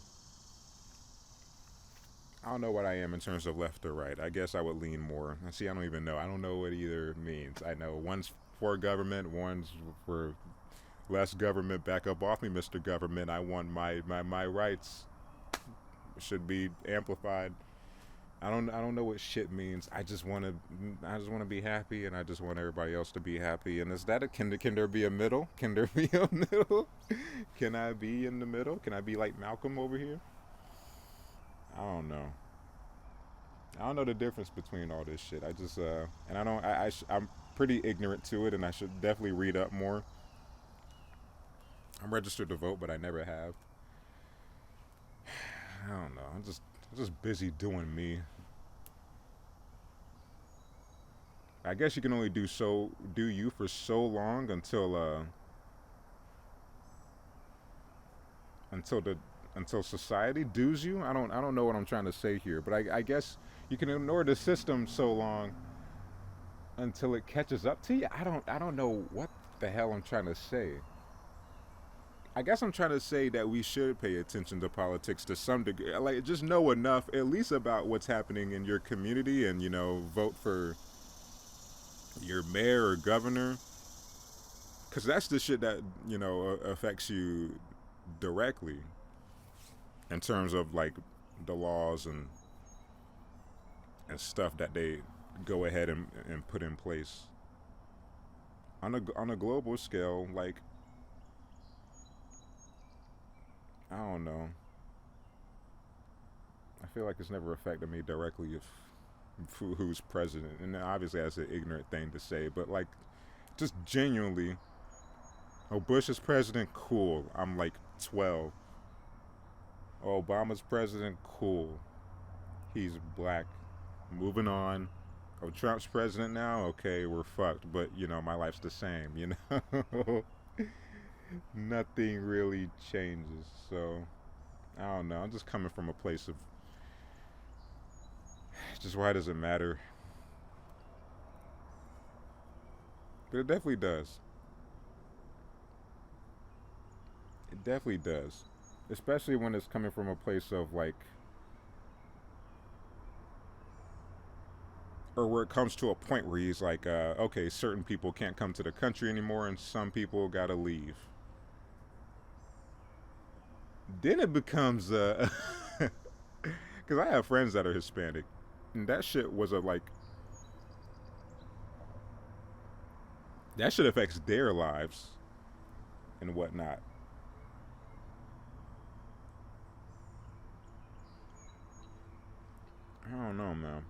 I don't know what I am in terms of left or right. I guess I would lean more. See, I don't even know. I don't know what either means. I know one's for government, one's for less government. Back up off me, Mr. Government. I want my rights should be amplified. I don't know what shit means. I just want to be happy, and I just want everybody else to be happy. And is that can there be a middle? Can there be a middle? Can I be in the middle? Can I be like Malcolm over here? I don't know. I don't know the difference between all this shit. I just and I don't. I'm pretty ignorant to it, and I should definitely read up more. I'm registered to vote, but I never have. I don't know. I'm just busy doing me. I guess you can only do you for so long until society does you. I don't know what I'm trying to say here, but I guess you can ignore the system so long until it catches up to you. I don't know what the hell I'm trying to say. I guess I'm trying to say that we should pay attention to politics to some degree. Like, just know enough, at least about what's happening in your community, and vote for your mayor or governor, because that's the shit that affects you directly in terms of like the laws and stuff that they go ahead and put in place on a global scale. Like, I don't know. I feel like it's never affected me directly if who's president, and obviously that's an ignorant thing to say, but like, just genuinely, oh, Bush is president, cool. I'm like 12. Oh, Obama's president, cool. He's black. Moving on. Oh, Trump's president now, okay, we're fucked, but my life's the same. Nothing really changes. So I don't know. I'm just coming from a place of just why does it matter? But it definitely does. It definitely does. Especially when it's coming from a place of like, or where it comes to a point where he's like, okay, certain people can't come to the country anymore and some people gotta leave. Then it becomes, because I have friends that are Hispanic, and that shit was that shit affects their lives and whatnot. I don't know, man.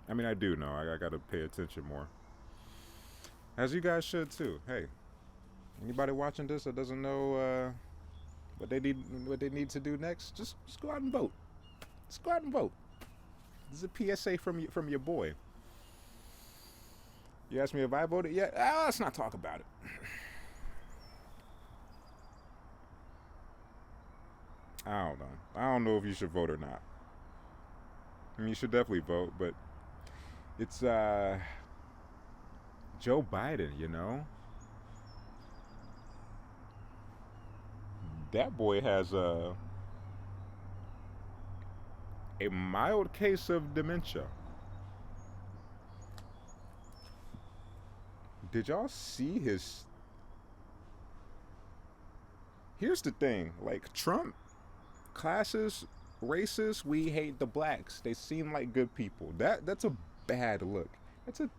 I mean, I do know. I gotta pay attention more. As you guys should too. Hey, anybody watching this that doesn't know what they need to do next, just go out and vote. Just go out and vote. This is a PSA from your boy. You asked me if I voted yet? Let's not talk about it. I don't know. I don't know if you should vote or not. I mean, you should definitely vote, but it's Joe Biden. That boy has a mild case of dementia. Did y'all see his? Here's the thing, like Trump, classes, racists, we hate the blacks. They seem like good people. That's a bad look. That's a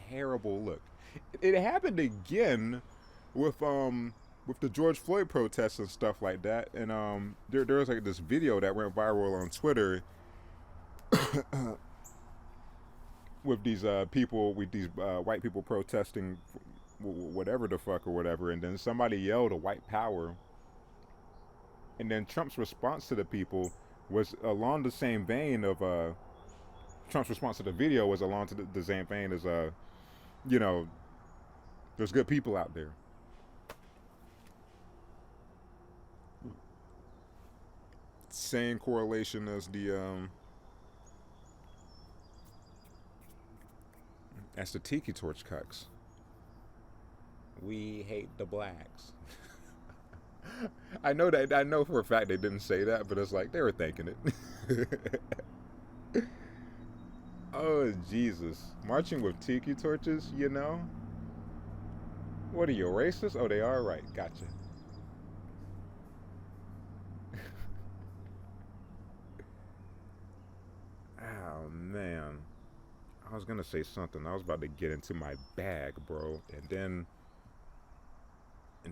terrible look. It happened again with the George Floyd protests and stuff like that. And there was like this video that went viral on Twitter with these people, with these white people protesting whatever the fuck or whatever, and then somebody yelled a white power, and then Trump's response to the people was along the same vein of Trump's response to the video was along to the same vein as you know, there's good people out there. Same correlation as the Tiki Torch cucks. We hate the blacks. I know for a fact they didn't say that, but it's like they were thinking it. Oh Jesus! Marching with tiki torches. What are you, racist? Oh, they are, right. Gotcha. Oh man, I was gonna say something. I was about to get into my bag, bro, and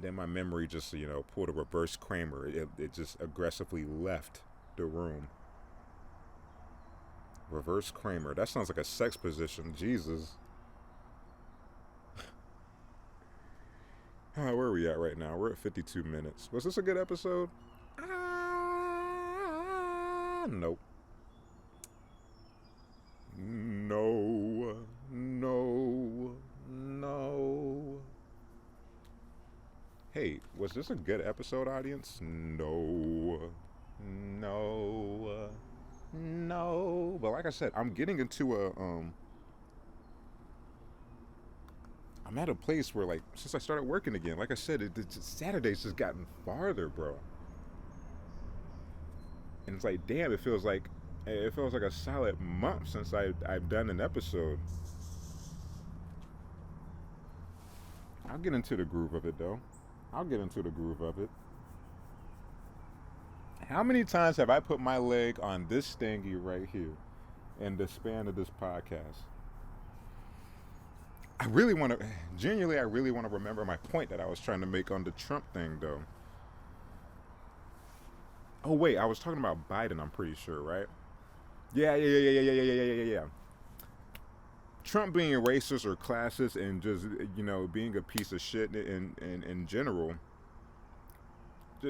then my memory just pulled a reverse Kramer. It just aggressively left the room. Reverse Kramer. That sounds like a sex position. Jesus. Where are we at right now? We're at 52 minutes. Was this a good episode? Nope. No. No. No. Hey, was this a good episode, audience? No. No. No. But like I said, I'm getting into I'm at a place where, like, since I started working again, like I said, Saturday's just gotten farther, bro. And it's like, damn, it feels like a solid month since I've done an episode. I'll get into the groove of it, though. I'll get into the groove of it. How many times have I put my leg on this thingy right here in the span of this podcast? Genuinely, I really want to remember my point that I was trying to make on the Trump thing, though. Oh, wait, I was talking about Biden, I'm pretty sure, right? Yeah. Trump being racist or classist and just, being a piece of shit in general,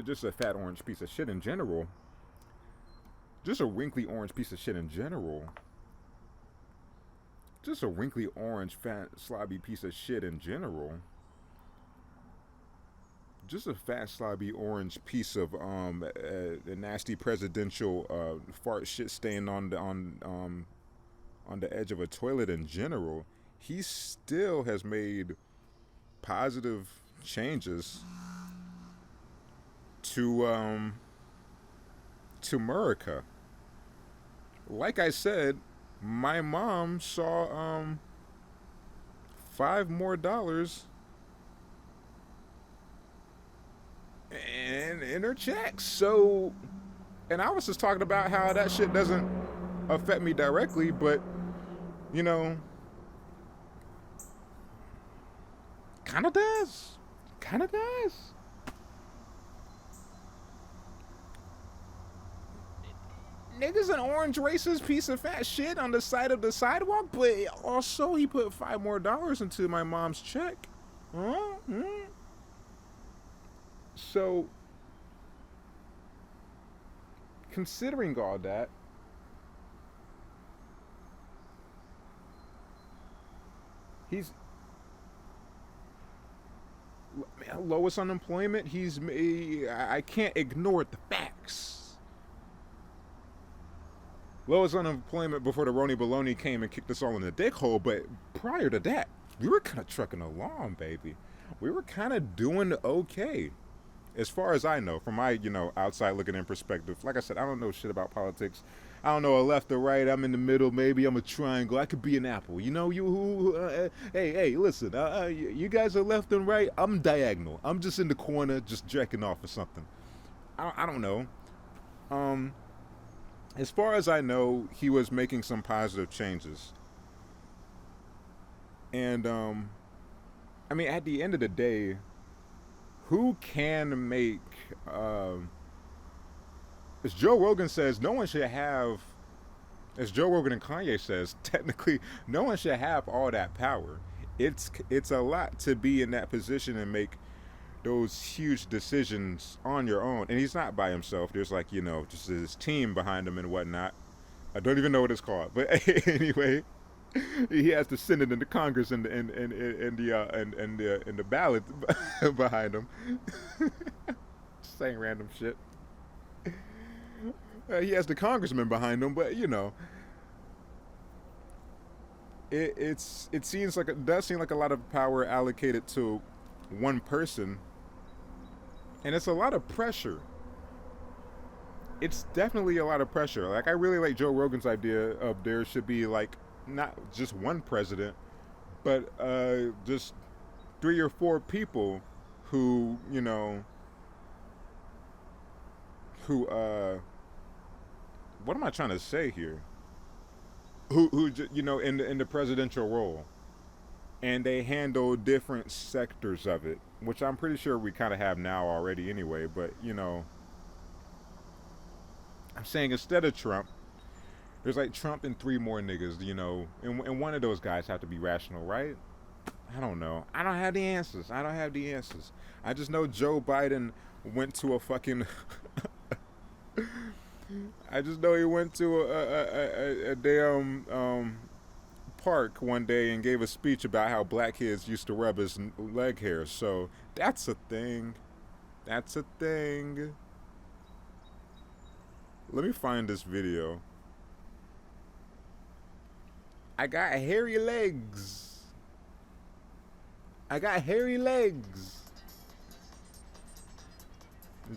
just a fat orange piece of shit in general, just a wrinkly orange piece of shit in general, just a wrinkly orange fat slobby piece of shit in general, just a fat slobby orange piece of a nasty presidential fart shit stain on the edge of a toilet in general. He still has made positive changes to America. Like I said, my mom saw $5 more in her checks. So, and I was just talking about how that shit doesn't affect me directly, but kind of does. Kind of does. Nigga's an orange racist piece of fat shit on the side of the sidewalk, but also he put $5 more into my mom's check. Huh? So, considering all that, he's lowest unemployment. I can't ignore the facts. Lowest unemployment before the Roni Baloney came and kicked us all in the dick hole. But prior to that, we were kind of trucking along, baby. We were kind of doing okay, as far as I know, from my outside looking in perspective. Like I said, I don't know shit about politics. I don't know a left or right. I'm in the middle. Maybe I'm a triangle. I could be an apple. Hey, listen. You guys are left and right. I'm diagonal. I'm just in the corner, just jacking off or something. I don't know. Um, as far as I know, he was making some positive changes, and I mean, at the end of the day, who can make? As Joe Rogan says, no one should have. As Joe Rogan and Kanye says, technically, no one should have all that power. It's a lot to be in that position and make those huge decisions on your own. And he's not by himself. There's like just his team behind him and whatnot. I don't even know what it's called, but anyway, he has the Senate and the Congress and the ballot behind him, saying random shit. He has the congressman behind him, but it seems like it does seem like a lot of power allocated to one person, and it's a lot of pressure. It's definitely a lot of pressure. Like I really like Joe Rogan's idea of there should be like not just one president, but just 3 or 4 people who who what am I trying to say here? Who in the presidential role, and they handle different sectors of it, which I'm pretty sure we kind of have now already anyway. But I'm saying instead of Trump, there's like Trump and 3 more niggas, and one of those guys have to be rational, right? I don't know. I don't have the answers. I just know Joe Biden went to a fucking. I just know he went to a damn park one day and gave a speech about how black kids used to rub his leg hair. So that's a thing. That's a thing. Let me find this video. I got hairy legs. I got hairy legs.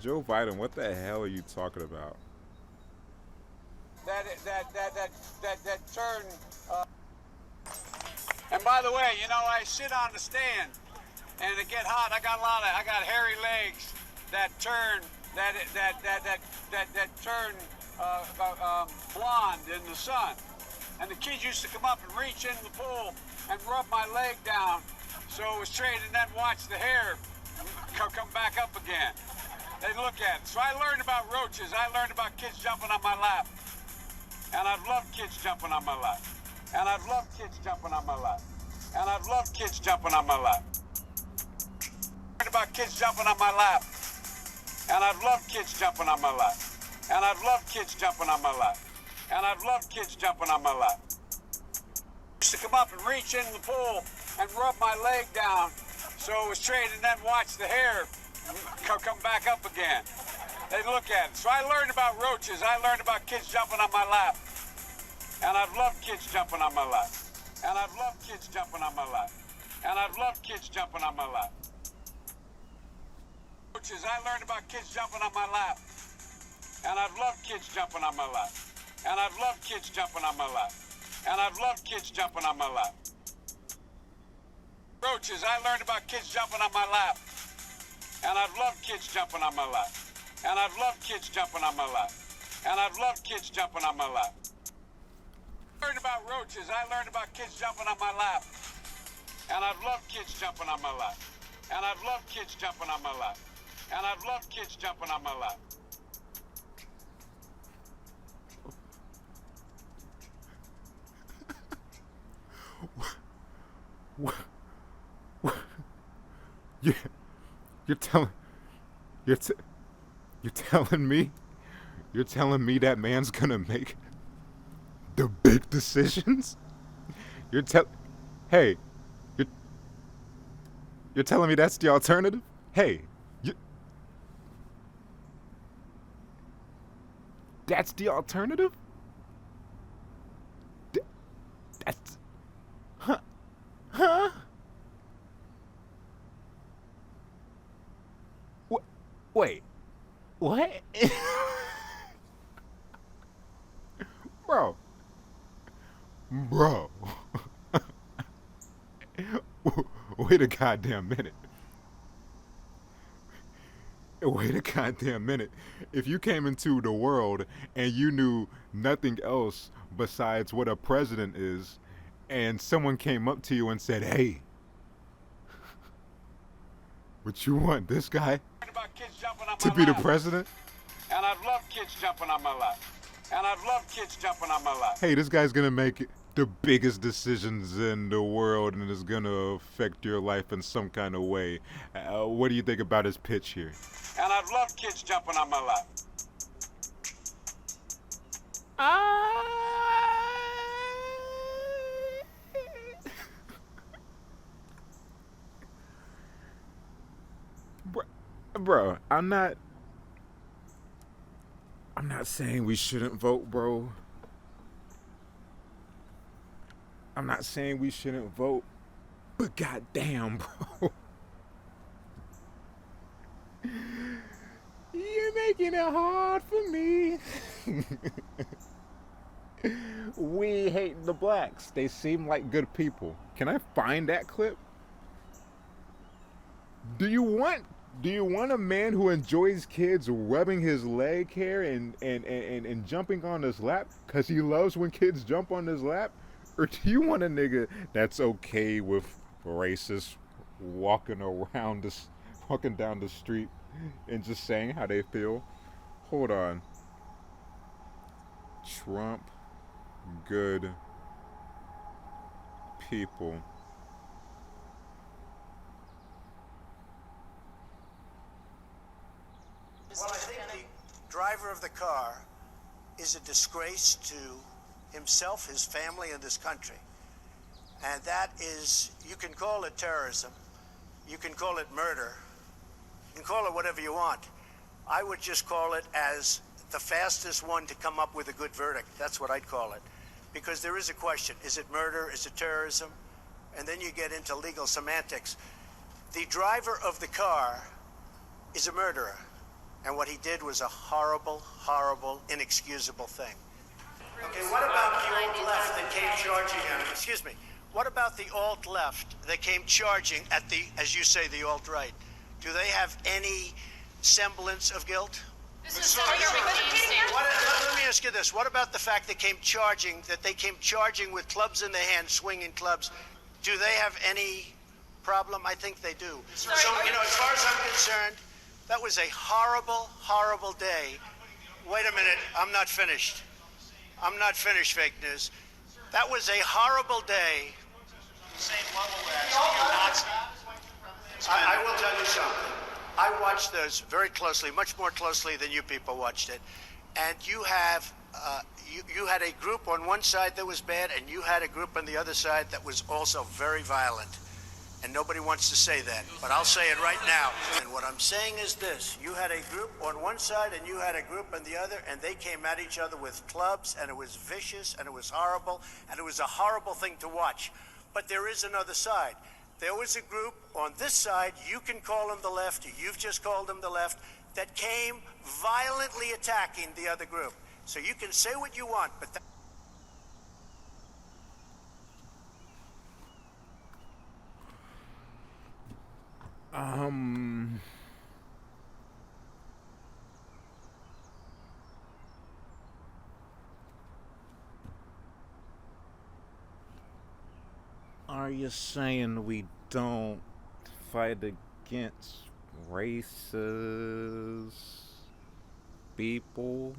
Joe Biden, what the hell are you talking about? That turn. And by the way, I sit on the stand, and it get hot. I got hairy legs that turn turn blonde in the sun. And the kids used to come up and reach in the pool and rub my leg down, so it was straight, and then watch the hair come back up again. They look at it. So I learned about roaches. I learned about kids jumping on my lap. And I've loved kids jumping on my lap. And I've loved kids jumping on my lap. And I've loved kids jumping on my lap. I learned about kids jumping on my lap. And I've loved kids jumping on my lap. And I've loved kids jumping on my lap. And I've loved kids jumping on my lap. Used to come up and reach in the pool and rub my leg down, so it was straight, and then watch the hair come back up again. They look at it. So I learned about roaches. I learned about kids jumping on my lap. And I've loved kids jumping on my lap. And I've loved kids jumping on my lap. And I've loved kids jumping on my lap. Roaches. I learned about kids jumping on my lap. And I've loved kids jumping on my lap. And I've loved kids jumping on my lap. And I've loved kids jumping on my lap. Roaches. I learned about kids jumping on my lap. And I've loved kids jumping on my lap. And I've loved kids jumping on my lap. And I've loved kids jumping on my lap. I learned about roaches. I learned about kids jumping on my lap. And I've loved kids jumping on my lap. And I've loved kids jumping on my lap. And I've loved kids jumping on my lap. You're telling you're you're telling me that man's gonna make the big decisions? You're tell Hey, you're you're telling me that's the alternative? Hey, that's the alternative? That's huh? Wait, what? Bro, bro. Wait a goddamn minute. Wait a goddamn minute. If you came into the world and you knew nothing else besides what a president is, and someone came up to you and said, "Hey, what you want, this guy About kids jumping on to my be the lap. president?" And I've loved kids jumping on my lap. And I've loved kids jumping on my lap. Hey, this guy's gonna make the biggest decisions in the world and is gonna affect your life in some kind of way. What do you think about his pitch here? And I've loved kids jumping on my lap. Bro, I'm not saying we shouldn't vote, bro. I'm not saying we shouldn't vote, but goddamn, bro. You're making it hard for me. We hate the blacks. They seem like good people. Can I find that clip? Do you want a man who enjoys kids rubbing his leg hair and jumping on his lap because he loves when kids jump on his lap? Or do you want a nigga that's okay with racists walking down the street and just saying how they feel? Hold on. Trump, good people. Well, I think the driver of the car is a disgrace to himself, his family, and this country. And that is, you can call it terrorism, you can call it murder, you can call it whatever you want. I would just call it as the fastest one to come up with a good verdict. That's what I'd call it. Because there is a question. Is it murder? Is it terrorism? And then you get into legal semantics. The driver of the car is a murderer. And what he did was a horrible, horrible, inexcusable thing. Okay, what about the alt-left that came charging at him? Excuse me. What about the alt-left that came charging at the, as you say, the alt-right? Do they have any semblance of guilt? This is Let me ask you this. What about the fact that they came charging with clubs in their hands, swinging clubs? Do they have any problem? I think they do. So, as far as I'm concerned, that was a horrible, horrible day. Wait a minute. I'm not finished. I'm not finished, fake news. That was a horrible day. I will tell you something. I watched those very closely, much more closely than you people watched it. And you have, you had a group on one side that was bad, and you had a group on the other side that was also very violent. And nobody wants to say that, but I'll say it right now. And what I'm saying is this. You had a group on one side, and you had a group on the other, and they came at each other with clubs, and it was vicious, and it was horrible, and it was a horrible thing to watch. But there is another side. There was a group on this side, you can call them the left, you've just called them the left, that came violently attacking the other group. So you can say what you want, but Are you saying we don't fight against racist people?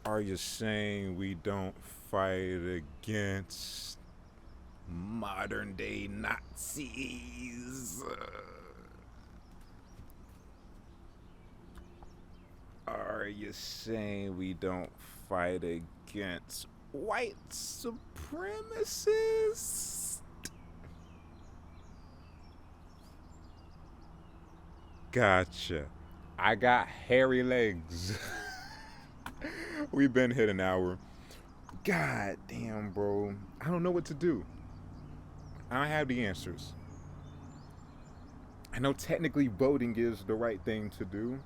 Are you saying we don't fight against modern day Nazis? Are you saying we don't fight against white supremacists? Gotcha. I got hairy legs. We've been hit an hour. God damn, bro. I don't know what to do. I don't have the answers. I know technically voting is the right thing to do.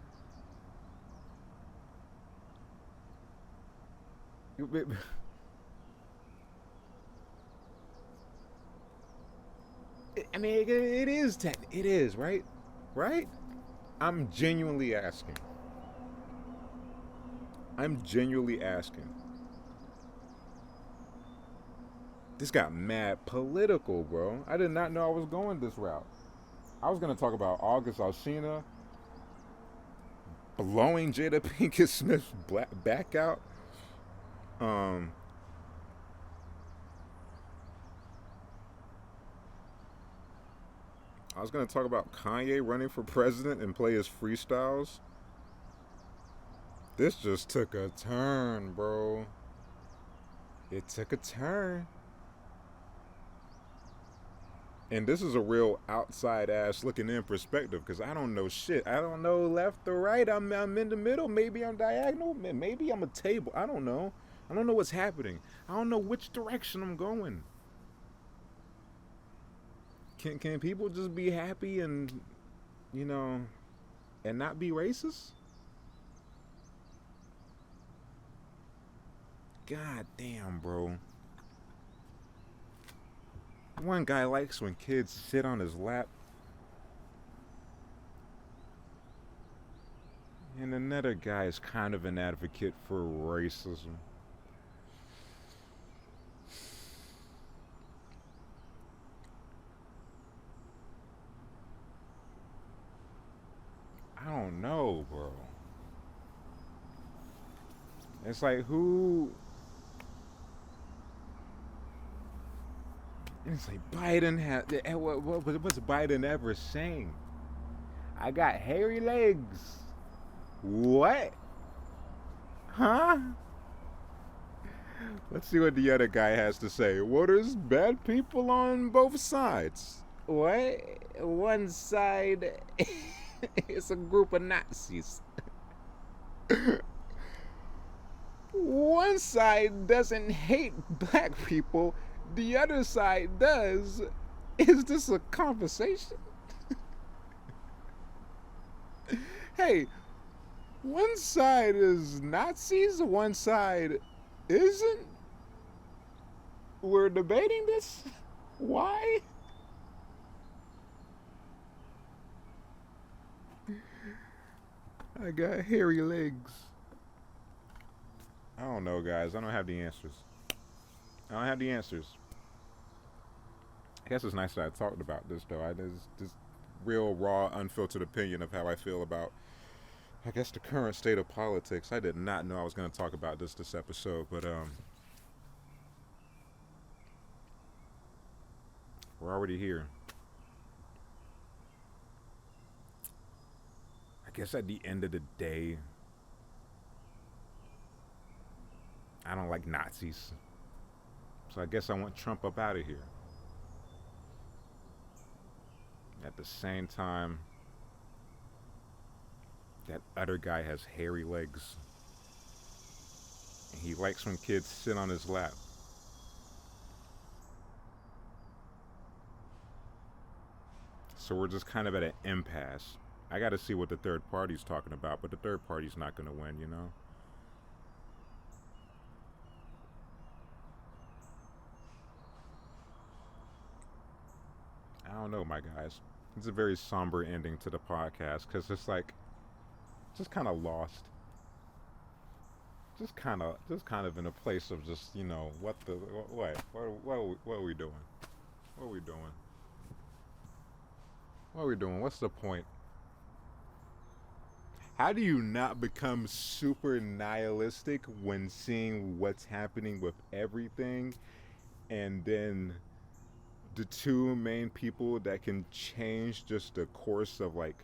I mean, it is it is, right? Right? I'm genuinely asking. I'm genuinely asking. This got mad political, bro. I did not know I was going this route. I was gonna talk about August Alsina blowing Jada Pinkett Smith's back out. Um, I was gonna talk about Kanye running for president and play his freestyles. This just took a turn, bro. It took a turn. And this is a real outside ass looking in perspective because I don't know shit. I don't know left or right. I'm in the middle. Maybe I'm diagonal. Maybe I'm a table. I don't know. I don't know what's happening. I don't know which direction I'm going. Can people just be happy and, you know, and not be racist? God damn, bro. One guy likes when kids sit on his lap. And another guy is kind of an advocate for racism. I don't know, bro. It's like who. It's like Biden had. What's Biden ever saying? I got hairy legs. What? Huh? Let's see what the other guy has to say. Well, there's bad people on both sides. What? One side is a group of Nazis. One side doesn't hate black people. The other side does. Is this a conversation? Hey, one side is Nazis, one side isn't? We're debating this? Why? I got hairy legs. I don't know, guys. I don't have the answers. I don't have the answers. I guess it's nice that I talked about this, though. There's this real, raw, unfiltered opinion of how I feel about, I guess, the current state of politics. I did not know I was going to talk about this episode, but we're already here. I guess at the end of the day, I don't like Nazis. So I guess I want Trump up out of here. At the same time, that other guy has hairy legs. And he likes when kids sit on his lap. So we're just kind of at an impasse. I got to see what the third party's talking about, but the third party's not going to win, you know? I don't know, my guys. It's a very somber ending to the podcast because it's like, just kind of lost. Just kind of in a place of just, you know, what are we doing? What are we doing? What are we doing? What's the point? How do you not become super nihilistic when seeing what's happening with everything, and then the two main people that can change just the course of like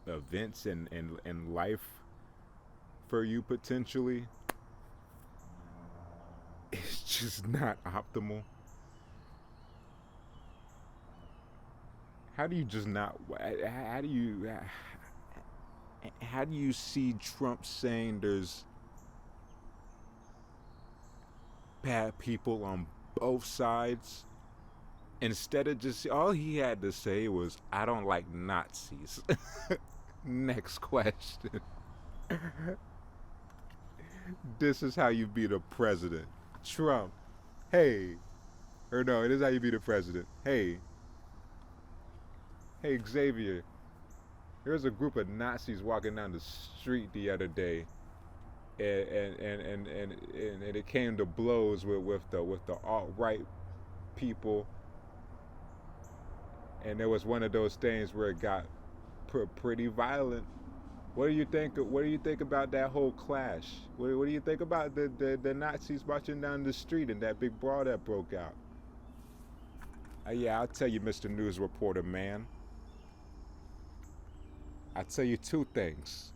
events and life for you potentially, it's just not optimal? How do you just not, how do you see Trump saying bad people on both sides. Instead of just, all he had to say was, I don't like Nazis. Next question. This is how you beat a president. Trump. Hey. Or no, it is how you beat a president. Hey. Hey, Xavier. There was a group of Nazis walking down the street the other day. And it came to blows with the alt-right people. And there was one of those things where it got pretty violent. What do you think? What do you think about that whole clash? What do you think about the Nazis marching down the street and that big brawl that broke out? Yeah, I'll tell you, Mr. News Reporter man. I'll tell you two things.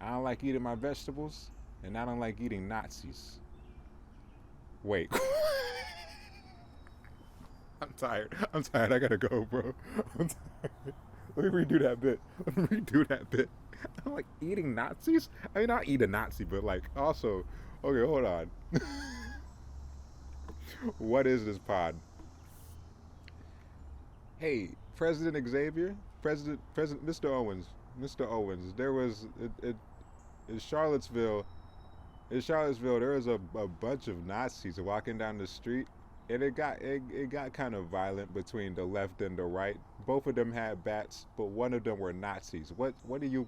I don't like eating my vegetables, and I don't like eating Nazis. Wait. I'm tired. I gotta go, bro. I'm tired. Let me redo that bit. I don't like eating Nazis. I mean, I'll eat a Nazi, but like also, okay, hold on. What is this pod? Hey, President Xavier, President Mr. Owens. There was in Charlottesville. There was a bunch of Nazis walking down the street, and it got kind of violent between the left and the right. Both of them had bats, but one of them were Nazis. How do you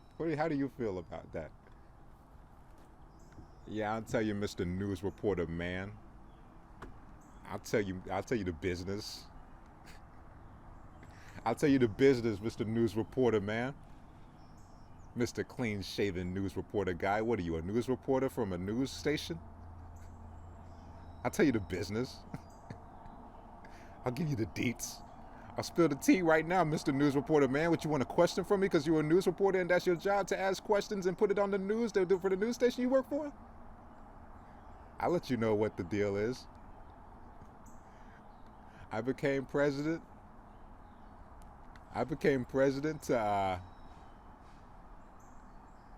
feel about that? Yeah, I'll tell you, Mr. News Reporter man. I'll tell you the business. I'll tell you the business, Mr. News Reporter man. Mr. Clean-shaven news reporter guy. What are you, a news reporter from a news station? I'll tell you the business. I'll give you the deets. I'll spill the tea right now, Mr. News Reporter man. What, you want a question from me because you're a news reporter and that's your job to ask questions and put it on the news for the news station you work for? I'll let you know what the deal is. I became president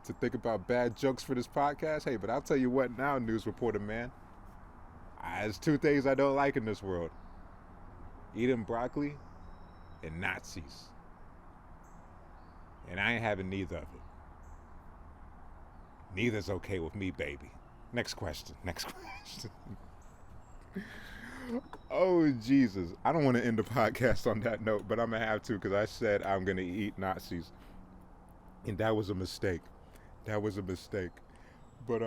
to think about bad jokes for this podcast. Hey, but I'll tell you what now, news reporter man. There's two things I don't like in this world. Eating broccoli and Nazis. And I ain't having neither of it. Neither's okay with me, baby. Next question. Oh, Jesus. I don't want to end the podcast on that note, but I'm going to have to because I said I'm going to eat Nazis. And that was a mistake. But,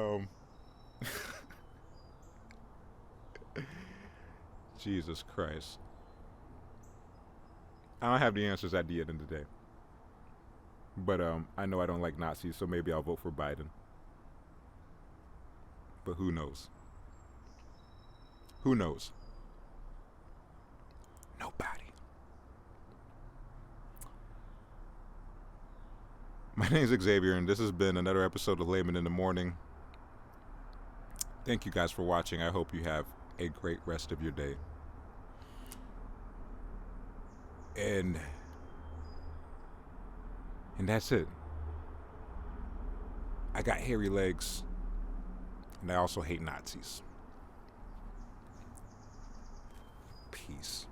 Jesus Christ. I don't have the answers at the end of the day. But, I know I don't like Nazis, so maybe I'll vote for Biden. But who knows? Nobody. My name is Xavier, and this has been another episode of Layman in the Morning. Thank you guys for watching. I hope you have a great rest of your day. And that's it. I got hairy legs, and I also hate Nazis. Peace.